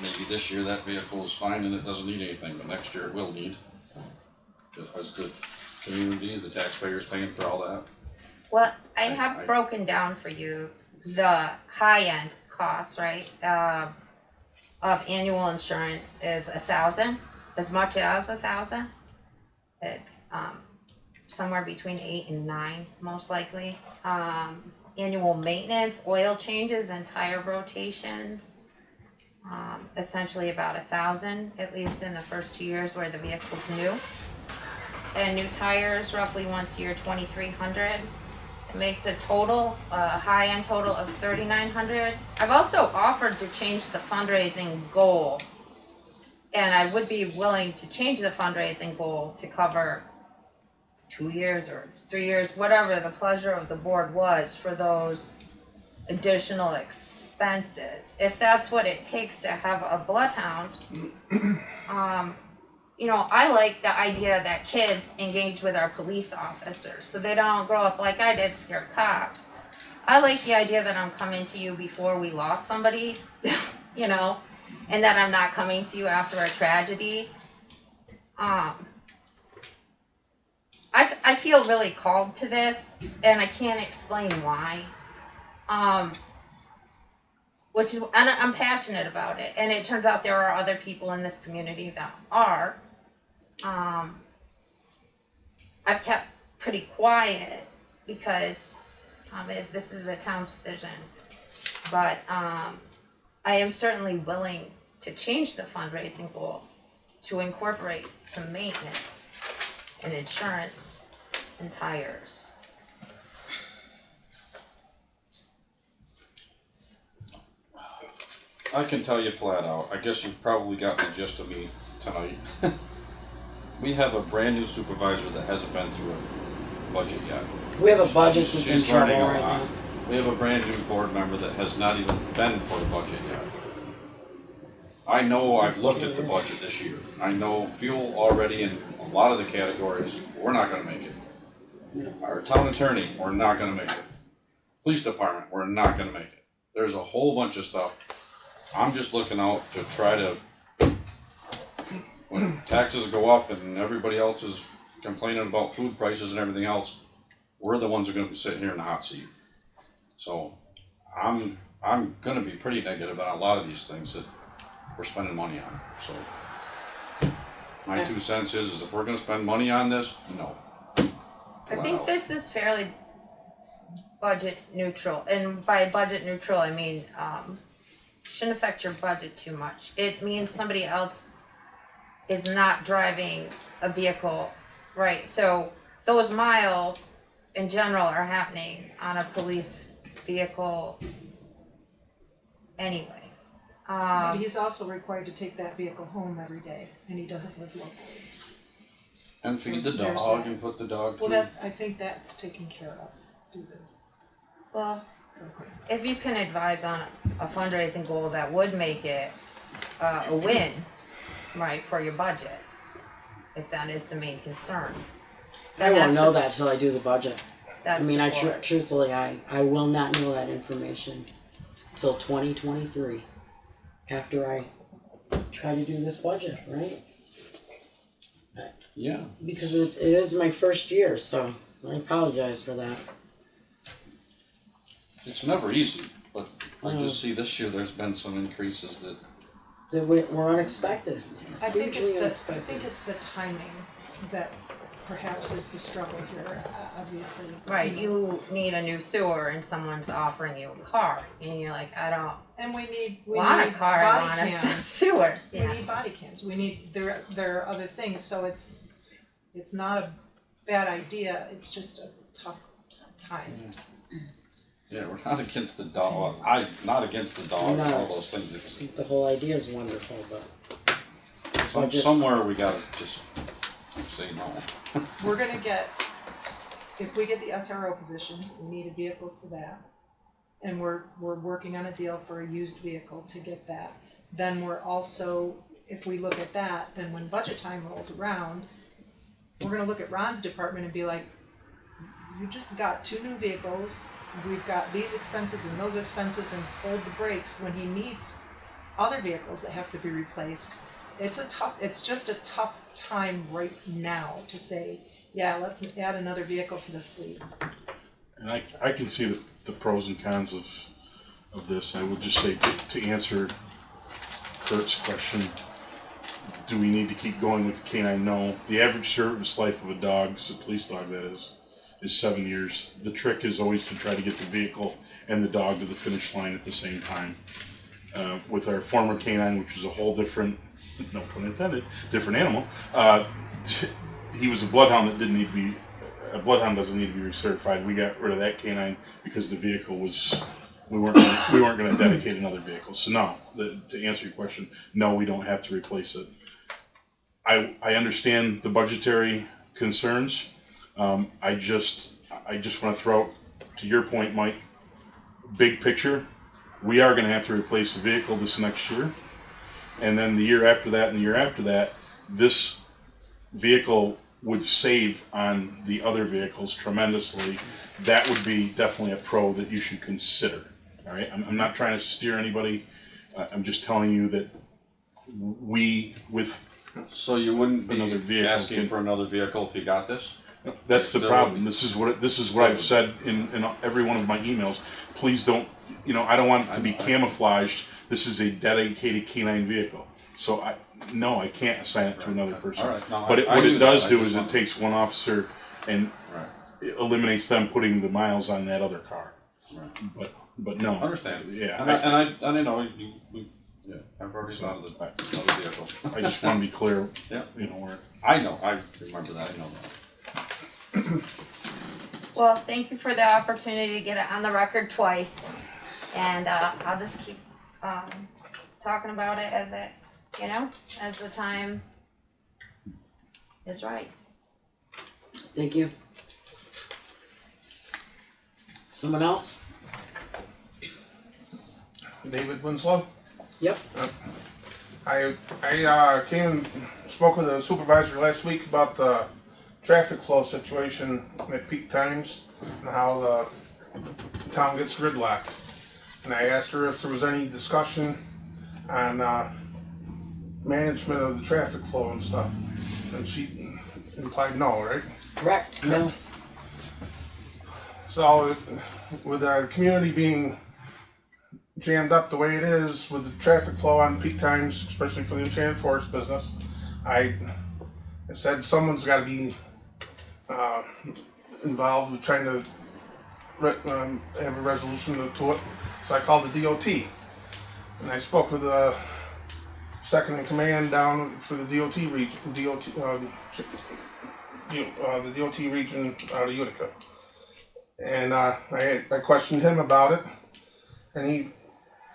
Maybe this year that vehicle is fine and it doesn't need anything, but next year it will need. As the community, the taxpayers paying for all that. Well, I have broken down for you the high-end costs, right, of annual insurance is $1,000, as much as $1,000. It's somewhere between 8 and 9, most likely. Annual maintenance, oil changes, and tire rotations, essentially about $1,000, at least in the first 2 years where the vehicle's new. And new tires, roughly once a year, $2,300. It makes a total, high-end total of $3,900. I've also offered to change the fundraising goal, and I would be willing to change the fundraising goal to cover 2 years or 3 years, whatever the pleasure of the board was for those additional expenses. If that's what it takes to have a bloodhound, you know, I like the idea that kids engage with our police officers so they don't grow up like I did, scared cops. I like the idea that I'm coming to you before we lost somebody, you know, and that I'm not coming to you after a tragedy. I feel really called to this, and I can't explain why. Which is, and I'm passionate about it, and it turns out there are other people in this community that are. I've kept pretty quiet because this is a town decision, but I am certainly willing to change the fundraising goal to incorporate some maintenance and insurance and tires. I can tell you flat out, I guess you've probably got the gist of me tonight. We have a brand new supervisor that hasn't been through a budget yet. We have a budget that's in She's trouble learning a right lot. now. We have a brand new board member that has not even been for a budget yet. I know I've looked at the budget this year. I know fuel already in a lot of the categories, we're not gonna make it. Our town attorney, we're not gonna make it. Police department, we're not gonna make it. There's a whole bunch of stuff. I'm just looking out to try to, when taxes go up and everybody else is complaining about food prices and everything else, we're the ones who are gonna be sitting here in the hot seat. So I'm gonna be pretty negative on a lot of these things that we're spending money on, so. My 2 cents is if we're gonna spend money on this, no. I think this is fairly budget neutral, and by budget neutral, I mean, shouldn't affect your budget too much. It means somebody else is not driving a vehicle, right? So those miles in general are happening on a police vehicle anyway. But he's also required to take that vehicle home every day, and he doesn't live locally. And feed the There's dog that. and put the dog Well, through. I think that's taken care of through the Well, program. if you can advise on a fundraising goal that would make it a win, right, for your budget, if that is the main concern. I won't know that till I do the budget. I That's mean, the I goal. truthfully, I will not know that information till 2023, after I try to do this budget, right? Yeah. Because it is my first year, so I apologize for that. It's never easy, but I just see this year there's been some increases that, That were unexpected. I think Hugely it's the unexpected. timing that perhaps is the struggle here, obviously. Right, you need a new sewer and someone's offering you a car, and you're like, I don't And we need want a car, I body want a cams. sewer. We Yeah. need body cams. We need there are other things. So it's not a bad idea. It's just a tough time. yeah, we're not against the dog, I'm not against the dog and No. all those things. It's The whole idea is wonderful, but somewhere we gotta just say no. We're gonna get, if we get the SRO position, we need a vehicle for that. And we're working on a deal for a used vehicle to get that. Then we're also, if we look at that, then when budget time rolls around, we're gonna look at Ron's department and be like, you just got 2 new vehicles, we've got these expenses and those expenses, and hold the brakes when he needs other vehicles that have to be replaced. It's just a tough time right now to say, yeah, let's add another vehicle to the fleet. And I can see the pros and cons of this. I would just say to answer Kurt's question, do we need to keep going with the canine? No. The average service life of a dog, a police dog that is 7 years. The trick is always to try to get the vehicle and the dog to the finish line at the same time. With our former canine, which was a whole different, no pun intended, different animal, he was a bloodhound that didn't need to be, a bloodhound doesn't need to be recertified. We got rid of that canine because the vehicle was, we weren't going to dedicate another vehicle. So no, to answer your question, no, we don't have to replace it. I understand the budgetary concerns. I just want to throw out, to your point, Mike, big picture, we are going to have to replace the vehicle this next year. And then the year after that and the year after that, this vehicle would save on the other vehicles tremendously. That would be definitely a pro that you should consider. All right, I'm not trying to steer anybody. I'm just telling you that we, with So you wouldn't be another vehicle, asking for another vehicle if you got this? that's the There problem. would This is what I've said in every one of my emails. Please don't, I don't want it to be camouflaged. This is a dedicated canine vehicle. So I can't assign it to another person. All right, no, But I what knew it does that. I do just is it want- takes one officer and it eliminates them putting the miles on that other car. Right. But no. Understand. Yeah. And I know I've already thought of another vehicle. I just want to be clear. Yeah. Where. I know, I remember that, I know that. Well, thank you for the opportunity to get it on the record twice. And I'll just keep talking about it as as the time is right. Thank you. Someone else? David Winslow. Yep. I came and spoke with the supervisor last week about the traffic flow situation at peak times and how the town gets gridlocked. And I asked her if there was any discussion on management of the traffic flow and stuff. And she implied no, right? Correct. No. So with our community being jammed up the way it is with the traffic flow on peak times, especially for the Enchanted Forest business, I said someone's got to be involved with trying to have a resolution to it. So I called the DOT, and I spoke with the second in command down for the DOT region, the DOT region out of Utica, and I questioned him about it, and he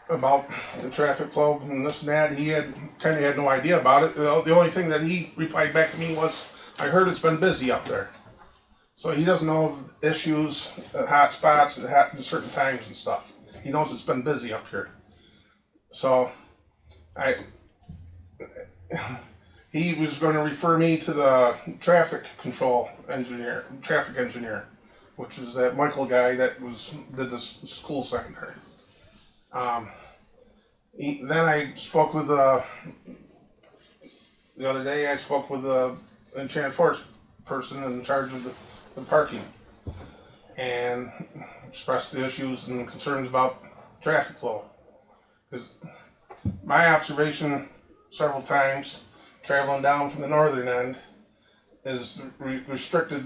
about the traffic flow and this and that. He had no idea about it. The only thing that he replied back to me was, "I heard it's been busy up there." So he doesn't know of issues, hot spots that happen at certain times and stuff. He knows it's been busy up here. So he was going to refer me to the traffic engineer, which is that Michael guy that did the school center. Then I spoke with the other day. I spoke with the Enchanted Forest person in charge of the parking, and expressed the issues and concerns about traffic flow. Because my observation several times traveling down from the northern end is restricted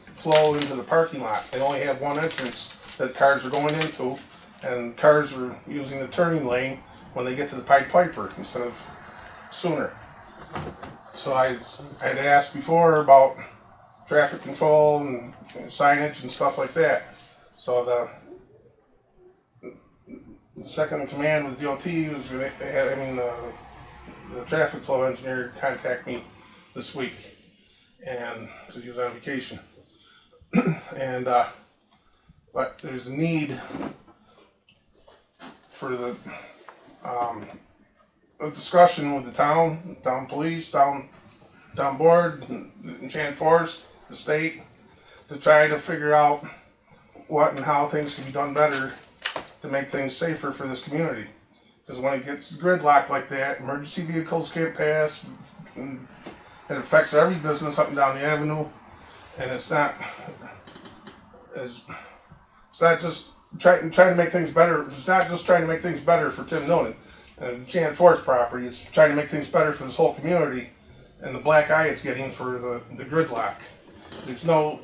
flow into the parking lot. They only have one entrance that cars are going into, and cars are using the turning lane when they get to the Pied Piper instead of sooner. So I had asked before about traffic control and signage and stuff like that. So the second in command with DOT was having the traffic flow engineer contact me this week, and because he was on vacation. And but there's a need for a discussion with the town police, town board, Enchanted Forest, the state, to try to figure out what and how things can be done better to make things safer for this community. Because when it gets gridlocked like that, emergency vehicles can't pass, and it affects every business up and down the avenue. And it's not just trying to make things better. It's not just trying to make things better for Tim Noonan and the Enchanted Forest property. It's trying to make things better for this whole community and the black eye it's getting for the gridlock. There's no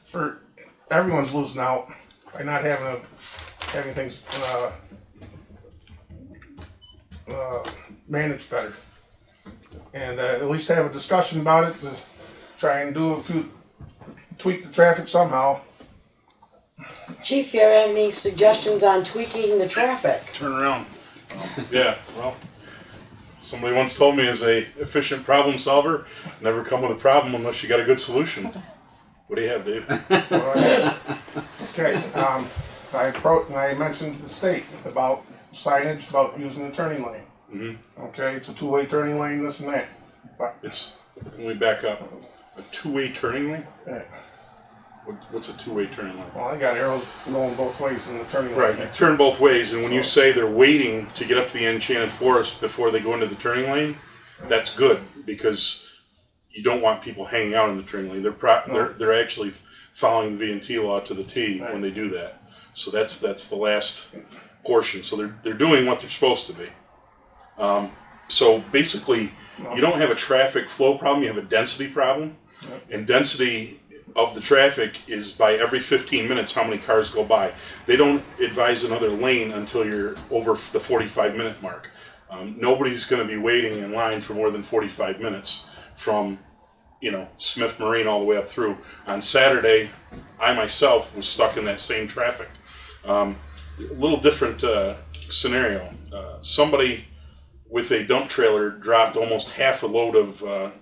for everyone's losing out by not having things managed better, and at least have a discussion about it to try and tweak the traffic somehow. Chief, you have any suggestions on tweaking the traffic? Turn around. Yeah, well, Somebody once told me, as a efficient problem solver, never come with a problem unless you got a good solution. What do you have, Dave? Okay, I mentioned to the state about signage, about using the turning lane. Mm-hmm. Okay, it's a two-way turning lane, this and that. But Can we back up? A two-way turning lane? yeah, What's a two-way turning lane? well, I got arrows going both ways in the turning lane. Right, you turn both ways, and when you say they're waiting to get up the Enchanted Forest before they go into the turning lane, that's good, because you don't want people hanging out in the turning lane. They're actually following the V&T law to the T when they do that. So that's the last portion. So they're doing what they're supposed to be. So basically, you don't have a traffic flow problem, you have a density problem. And density of the traffic is by every 15 minutes how many cars go by. They don't advise another lane until you're over the 45-minute mark. Nobody's going to be waiting in line for more than 45 minutes from, Smith Marine all the way up through. On Saturday, I myself was stuck in that same traffic. A little different scenario. Somebody with a dump trailer dropped almost half a load of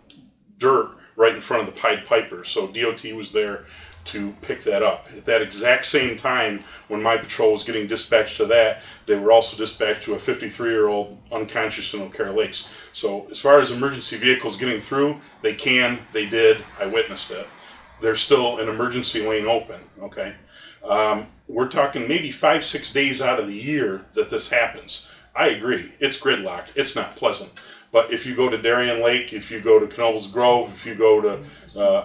dirt right in front of the Pied Piper. So DOT was there to pick that up. At that exact same time, when my patrol was getting dispatched to that, they were also dispatched to a 53-year-old unconscious in Eau Claire Lakes. So as far as emergency vehicles getting through, they did, I witnessed it. There's still an emergency lane open, okay? We're talking maybe 5-6 days out of the year that this happens. I agree, it's gridlock, it's not pleasant. But if you go to Darien Lake, if you go to Knoebels Grove, if you go to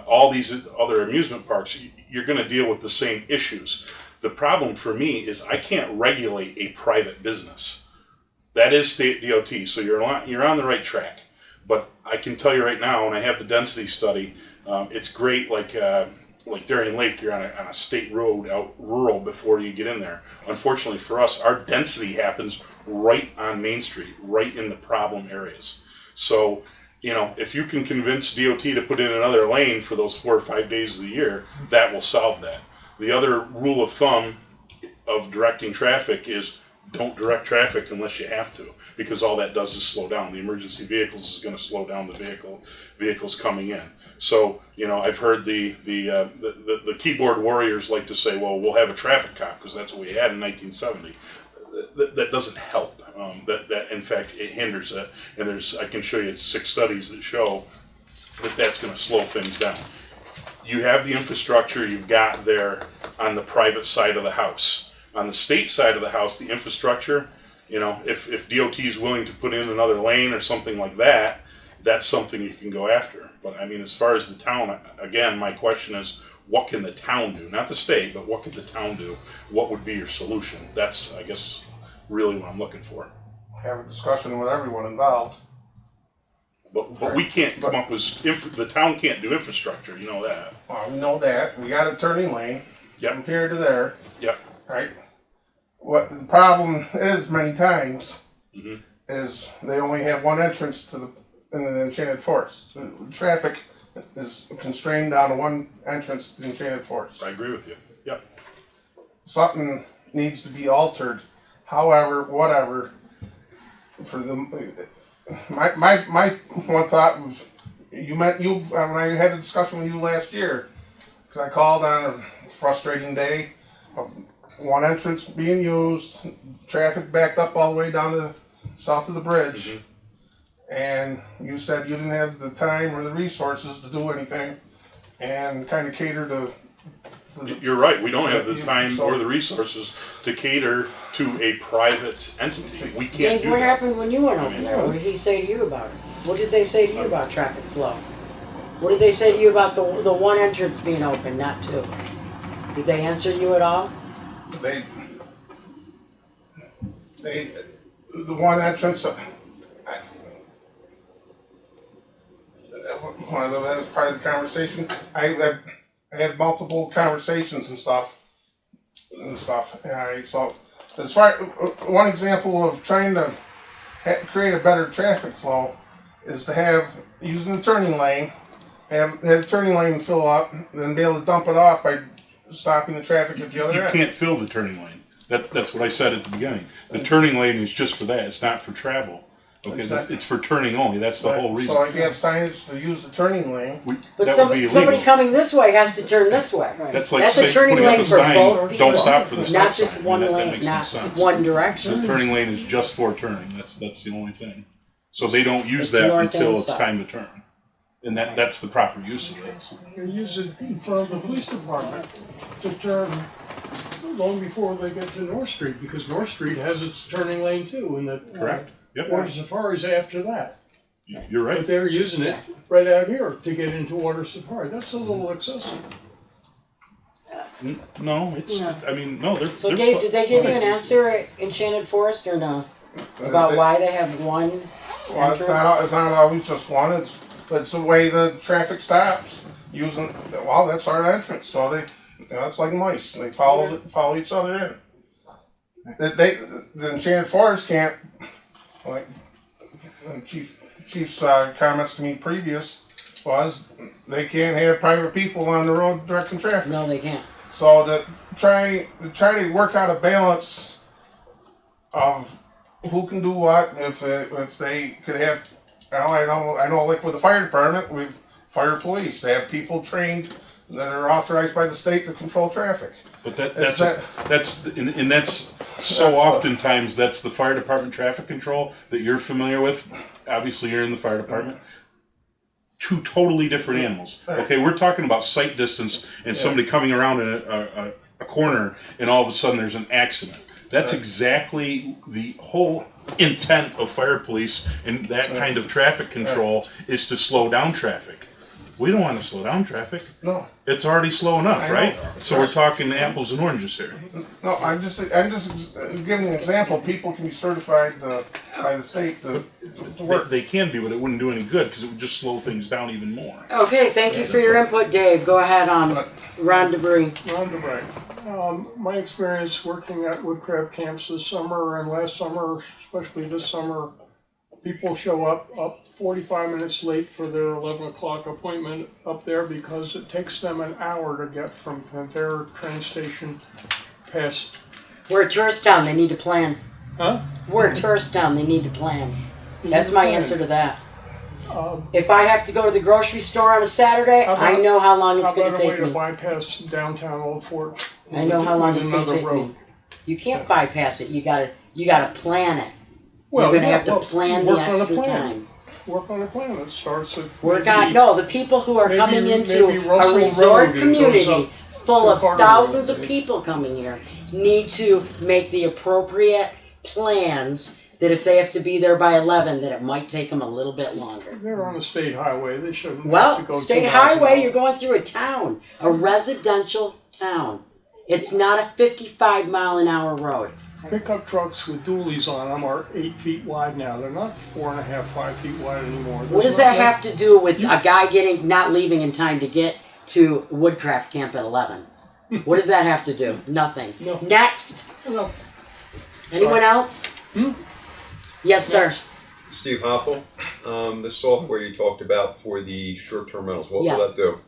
all these other amusement parks, you're going to deal with the same issues. The problem for me is I can't regulate a private business. That is state DOT, so you're on the right track. But I can tell you right now, and I have the density study, it's great, like Darien Lake, you're on a state road out rural before you get in there. Unfortunately for us, our density happens right on Main Street, right in the problem areas. So, if you can convince DOT to put in another lane for those 4 or 5 days of the year, that will solve that. The other rule of thumb of directing traffic is don't direct traffic unless you have to, because all that does is slow down. The emergency vehicles is going to slow down the vehicles coming in. So, I've heard the keyboard warriors like to say, well, we'll have a traffic cop because that's what we had in 1970. That doesn't help. That in fact it hinders it. And I can show you 6 studies that show that that's going to slow things down. You have the infrastructure you've got there on the private side of the house. On the state side of the house, the infrastructure, if DOT is willing to put in another lane or something like that, that's something you can go after. But I mean, as far as the town, again, my question is, what can the town do? Not the state, but what could the town do? What would be your solution? That's, I guess, really what I'm looking for. Have a discussion with everyone involved. But we can't come up with, the town can't do infrastructure, you know that. Well, we know that. We got a turning lane. Yep. From here to there. Yep. Right? What the problem is many times Mm-hmm. is they only have one entrance in the Enchanted Forest. Traffic is constrained down to one entrance to the Enchanted Forest. I agree with you. Yep. Something needs to be altered. However, whatever. For my one thought was when I had a discussion with you last year, because I called on a frustrating day of one entrance being used, traffic backed up all the way down to south of the bridge. Mm-hmm. And you said you didn't have the time or the resources to do anything and kind of cater to You're right, we don't have the time or the resources to cater to a private entity. We can't Dave, do what that. happened when you went over there? What did he say to you about it? What did they say to you about traffic flow? What did they say to you about the one entrance being open, not two? Did they answer you at all? The one entrance, that was part of the conversation. I had multiple conversations and stuff. So, as far one example of trying to create a better traffic flow is to have using the turning lane, have the turning lane fill up, then be able to dump it off by stopping the traffic at the other You end. can't fill the turning lane. That's what I said at the beginning. The turning lane is just for that. It's not for travel. Okay, it's for turning only, that's the whole reason. So if you have signage to use the turning lane. But That would be somebody illegal. coming this way has to turn this way. That's like That's a saying, turning putting up lane a for sign, both people. don't stop for the stop Not just sign. one That lane, makes no not sense. one direction. The turning lane is just for turning, that's the only thing. So they don't use It's that north until and it's south. time to turn. And that's the proper use of it. You use it in front of the police department to turn long before they get to North Street, because North Street has its turning lane too, and the Correct. Yep. Water Safari's after that. You're right. But they're using it right out here to get into Water Safari. That's a little excessive. No, it's, I mean, no, they're. So they're Dave, did they give you fine. an answer at Enchanted Forest or no? About why they have one Well, it's not always just one, it's the way the traffic stops, using, well, that's our entrance, so it's like mice, they follow each other in. The Enchanted Forest can't, like, and Chief's comments to me previous was, they can't have private people on the road directing traffic. No, they can't. So to try to work out a balance of who can do what, if they could have, I know like with the fire department, with fire police, they have people trained that are authorized by the state to control traffic. But that's so oftentimes that's the fire department traffic control that you're familiar with. Obviously, you're in the fire department. Two totally different animals. Okay, we're talking about sight distance and somebody coming around in a corner, and all of a sudden there's an accident. That's exactly the whole intent of fire police and that kind of traffic control is to slow down traffic. We don't want to slow down traffic. No. It's already slow enough, right? So we're talking apples and oranges here. No, I'm just giving an example. People can be certified by the state to work. They can be, but it wouldn't do any good because it would just slow things down even more. Okay, thank you for your input, Dave. Go ahead, Ron Debris. Ron Debray. My experience working at woodcraft camps this summer and last summer, especially this summer, people show up 45 minutes late for their 11 o'clock appointment up there because it takes them an hour to get from their train station past. We're a tourist town, they need to plan. Huh? We're a tourist town, they need to plan. That's my answer to that. If I have to go to the grocery store on a Saturday, I know how long it's going to take me. How about a way to bypass downtown Old Fort? I know how long with it's going to another take me. You can't bypass it. You gotta plan it. Well, You're going to yeah, have to well, plan the work on a extra plan. time. Work on a plan that starts at. The people who are maybe- coming into maybe a Russell resort Road goes community up full to of Barber thousands Road. of people coming here need to make the appropriate plans that if they have to be there by 11, that it might take them a little bit longer. They're on a state highway, they shouldn't have to Well, go state 2 miles an highway, hour. you're going through a town, a residential town. It's not a 55-mile-an-hour road. Pickup trucks with dualies on them are 8 feet wide now. They're not 4.5, 5 feet wide anymore. What does that have to do with a guy not leaving in time to get to Woodcraft Camp at 11? What does that have to do? Nothing. No. Next. No. Anyone else? Yes, sir. Steve Hoffel, the software you talked about for the short-term rentals, what Yes. will that do?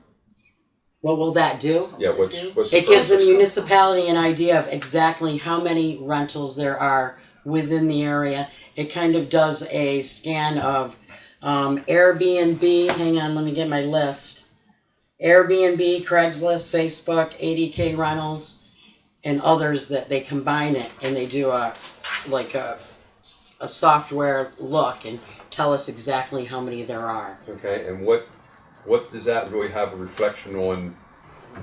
What will that do? Yeah, what's the It gives the purpose? municipality an idea of exactly how many rentals there are within the area. It kind of does a scan of Airbnb. Hang on, let me get my list. Airbnb, Craigslist, Facebook, 80K Rentals, and others that they combine it and they do a software look and tell us exactly how many there are. Okay, and what does that really have a reflection on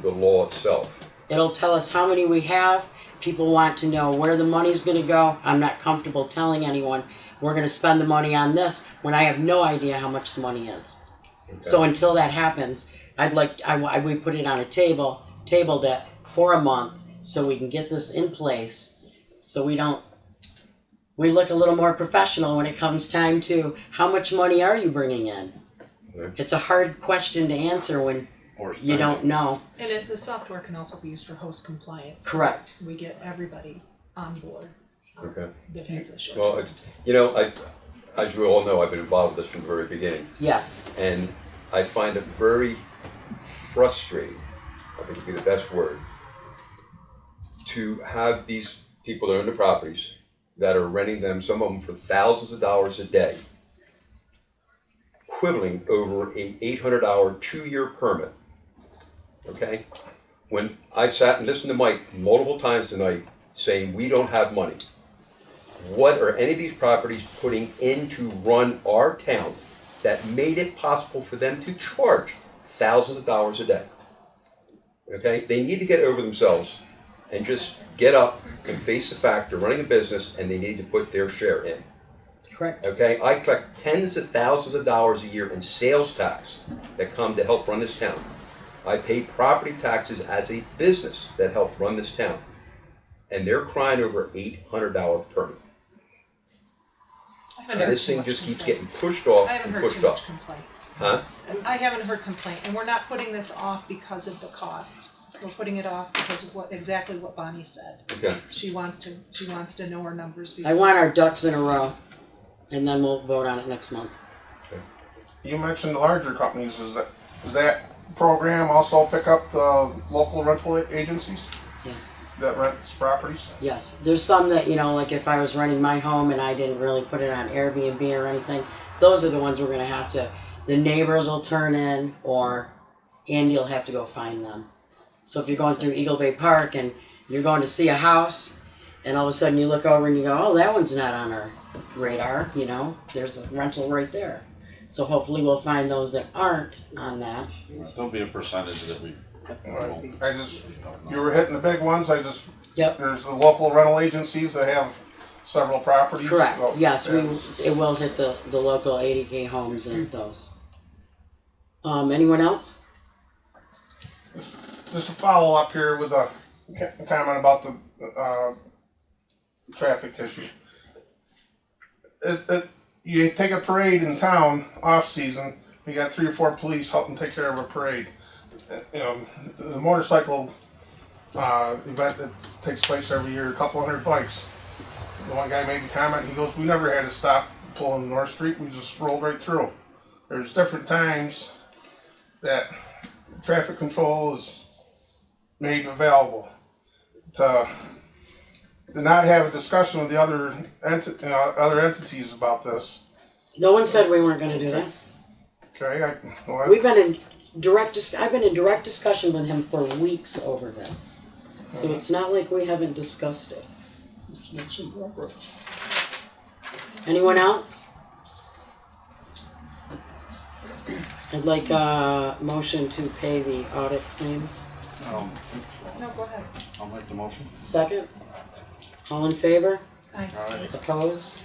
the law itself? It'll tell us how many we have. People want to know where the money's going to go. I'm not comfortable telling anyone we're going to spend the money on this when I have no idea how much the money is. Okay. So until that happens, we put it on a tabled it for a month so we can get this in place so we look a little more professional when it comes time to how much money are you bringing in? Okay. It's a hard question to answer when you don't know. And the software can also be used for host compliance. Correct. We get everybody on board. Okay. That has a short. Well, as you all know, I've been involved with this from the very beginning. Yes. And I find it very frustrating, I think would be the best word, to have these people that own the properties that are renting them, some of them for thousands of dollars a day, quibbling over a $800 2-year permit. Okay? When I've sat and listened to Mike multiple times tonight saying we don't have money, what are any of these properties putting in to run our town that made it possible for them to charge thousands of dollars a day? Okay? They need to get over themselves and just get up and face the fact they're running a business and they need to put their share in. Correct. Okay? I collect tens of thousands of dollars a year in sales tax that come to help run this town. I pay property taxes as a business that help run this town. And they're crying over $800 permit. And this thing just keeps getting pushed off I haven't and heard pushed too off. much complaint. Huh? I haven't heard complaint, and we're not putting this off because of the costs. We're putting it off because of exactly what Bonnie said. Okay. She wants to know her numbers before. I want our ducks in a row, and then we'll vote on it next month. You mentioned the larger companies. Does that program also pick up the local rental agencies Yes. that rents properties? Yes, there's some that, like if I was renting my home and I didn't really put it on Airbnb or anything, those are the ones we're gonna have to, the neighbors will turn in, or Andy will have to go find them. So if you're going through Eagle Bay Park and you're going to see a house, and all of a sudden you look over and you go, oh, that one's not on our radar, there's a rental right there. So hopefully we'll find those that aren't on that. There'll be a percentage that we. You were hitting the big ones. Yep. There's the local rental agencies that have several properties. Correct, So, yes, it will hit the local 80K homes and those. Anyone else? Just a follow up here with a comment about the traffic issue. You take a parade in town off season, you got 3 or 4 police helping take care of a parade. The motorcycle event that takes place every year, a couple hundred bikes. The one guy made the comment, he goes, we never had to stop pulling North Street, we just rolled right through. There's different times that traffic control is made available. To not have a discussion with the other entities about this. No one said we weren't gonna do that. Okay, I've been in direct discussion with him for weeks over this. So it's not like we haven't discussed it. Anyone else? I'd like a motion to pay the audit claims. No, go ahead. I'll make the motion. Second? All in favor? Aye. Opposed?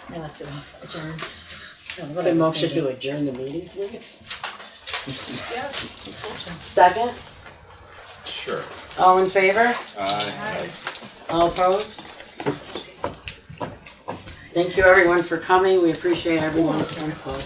I left it off, adjourned. Okay, motion to adjourn the meeting, please. Yes. Second? Sure. All in favor? Aye. All opposed? Thank you everyone for coming. We appreciate everyone's input.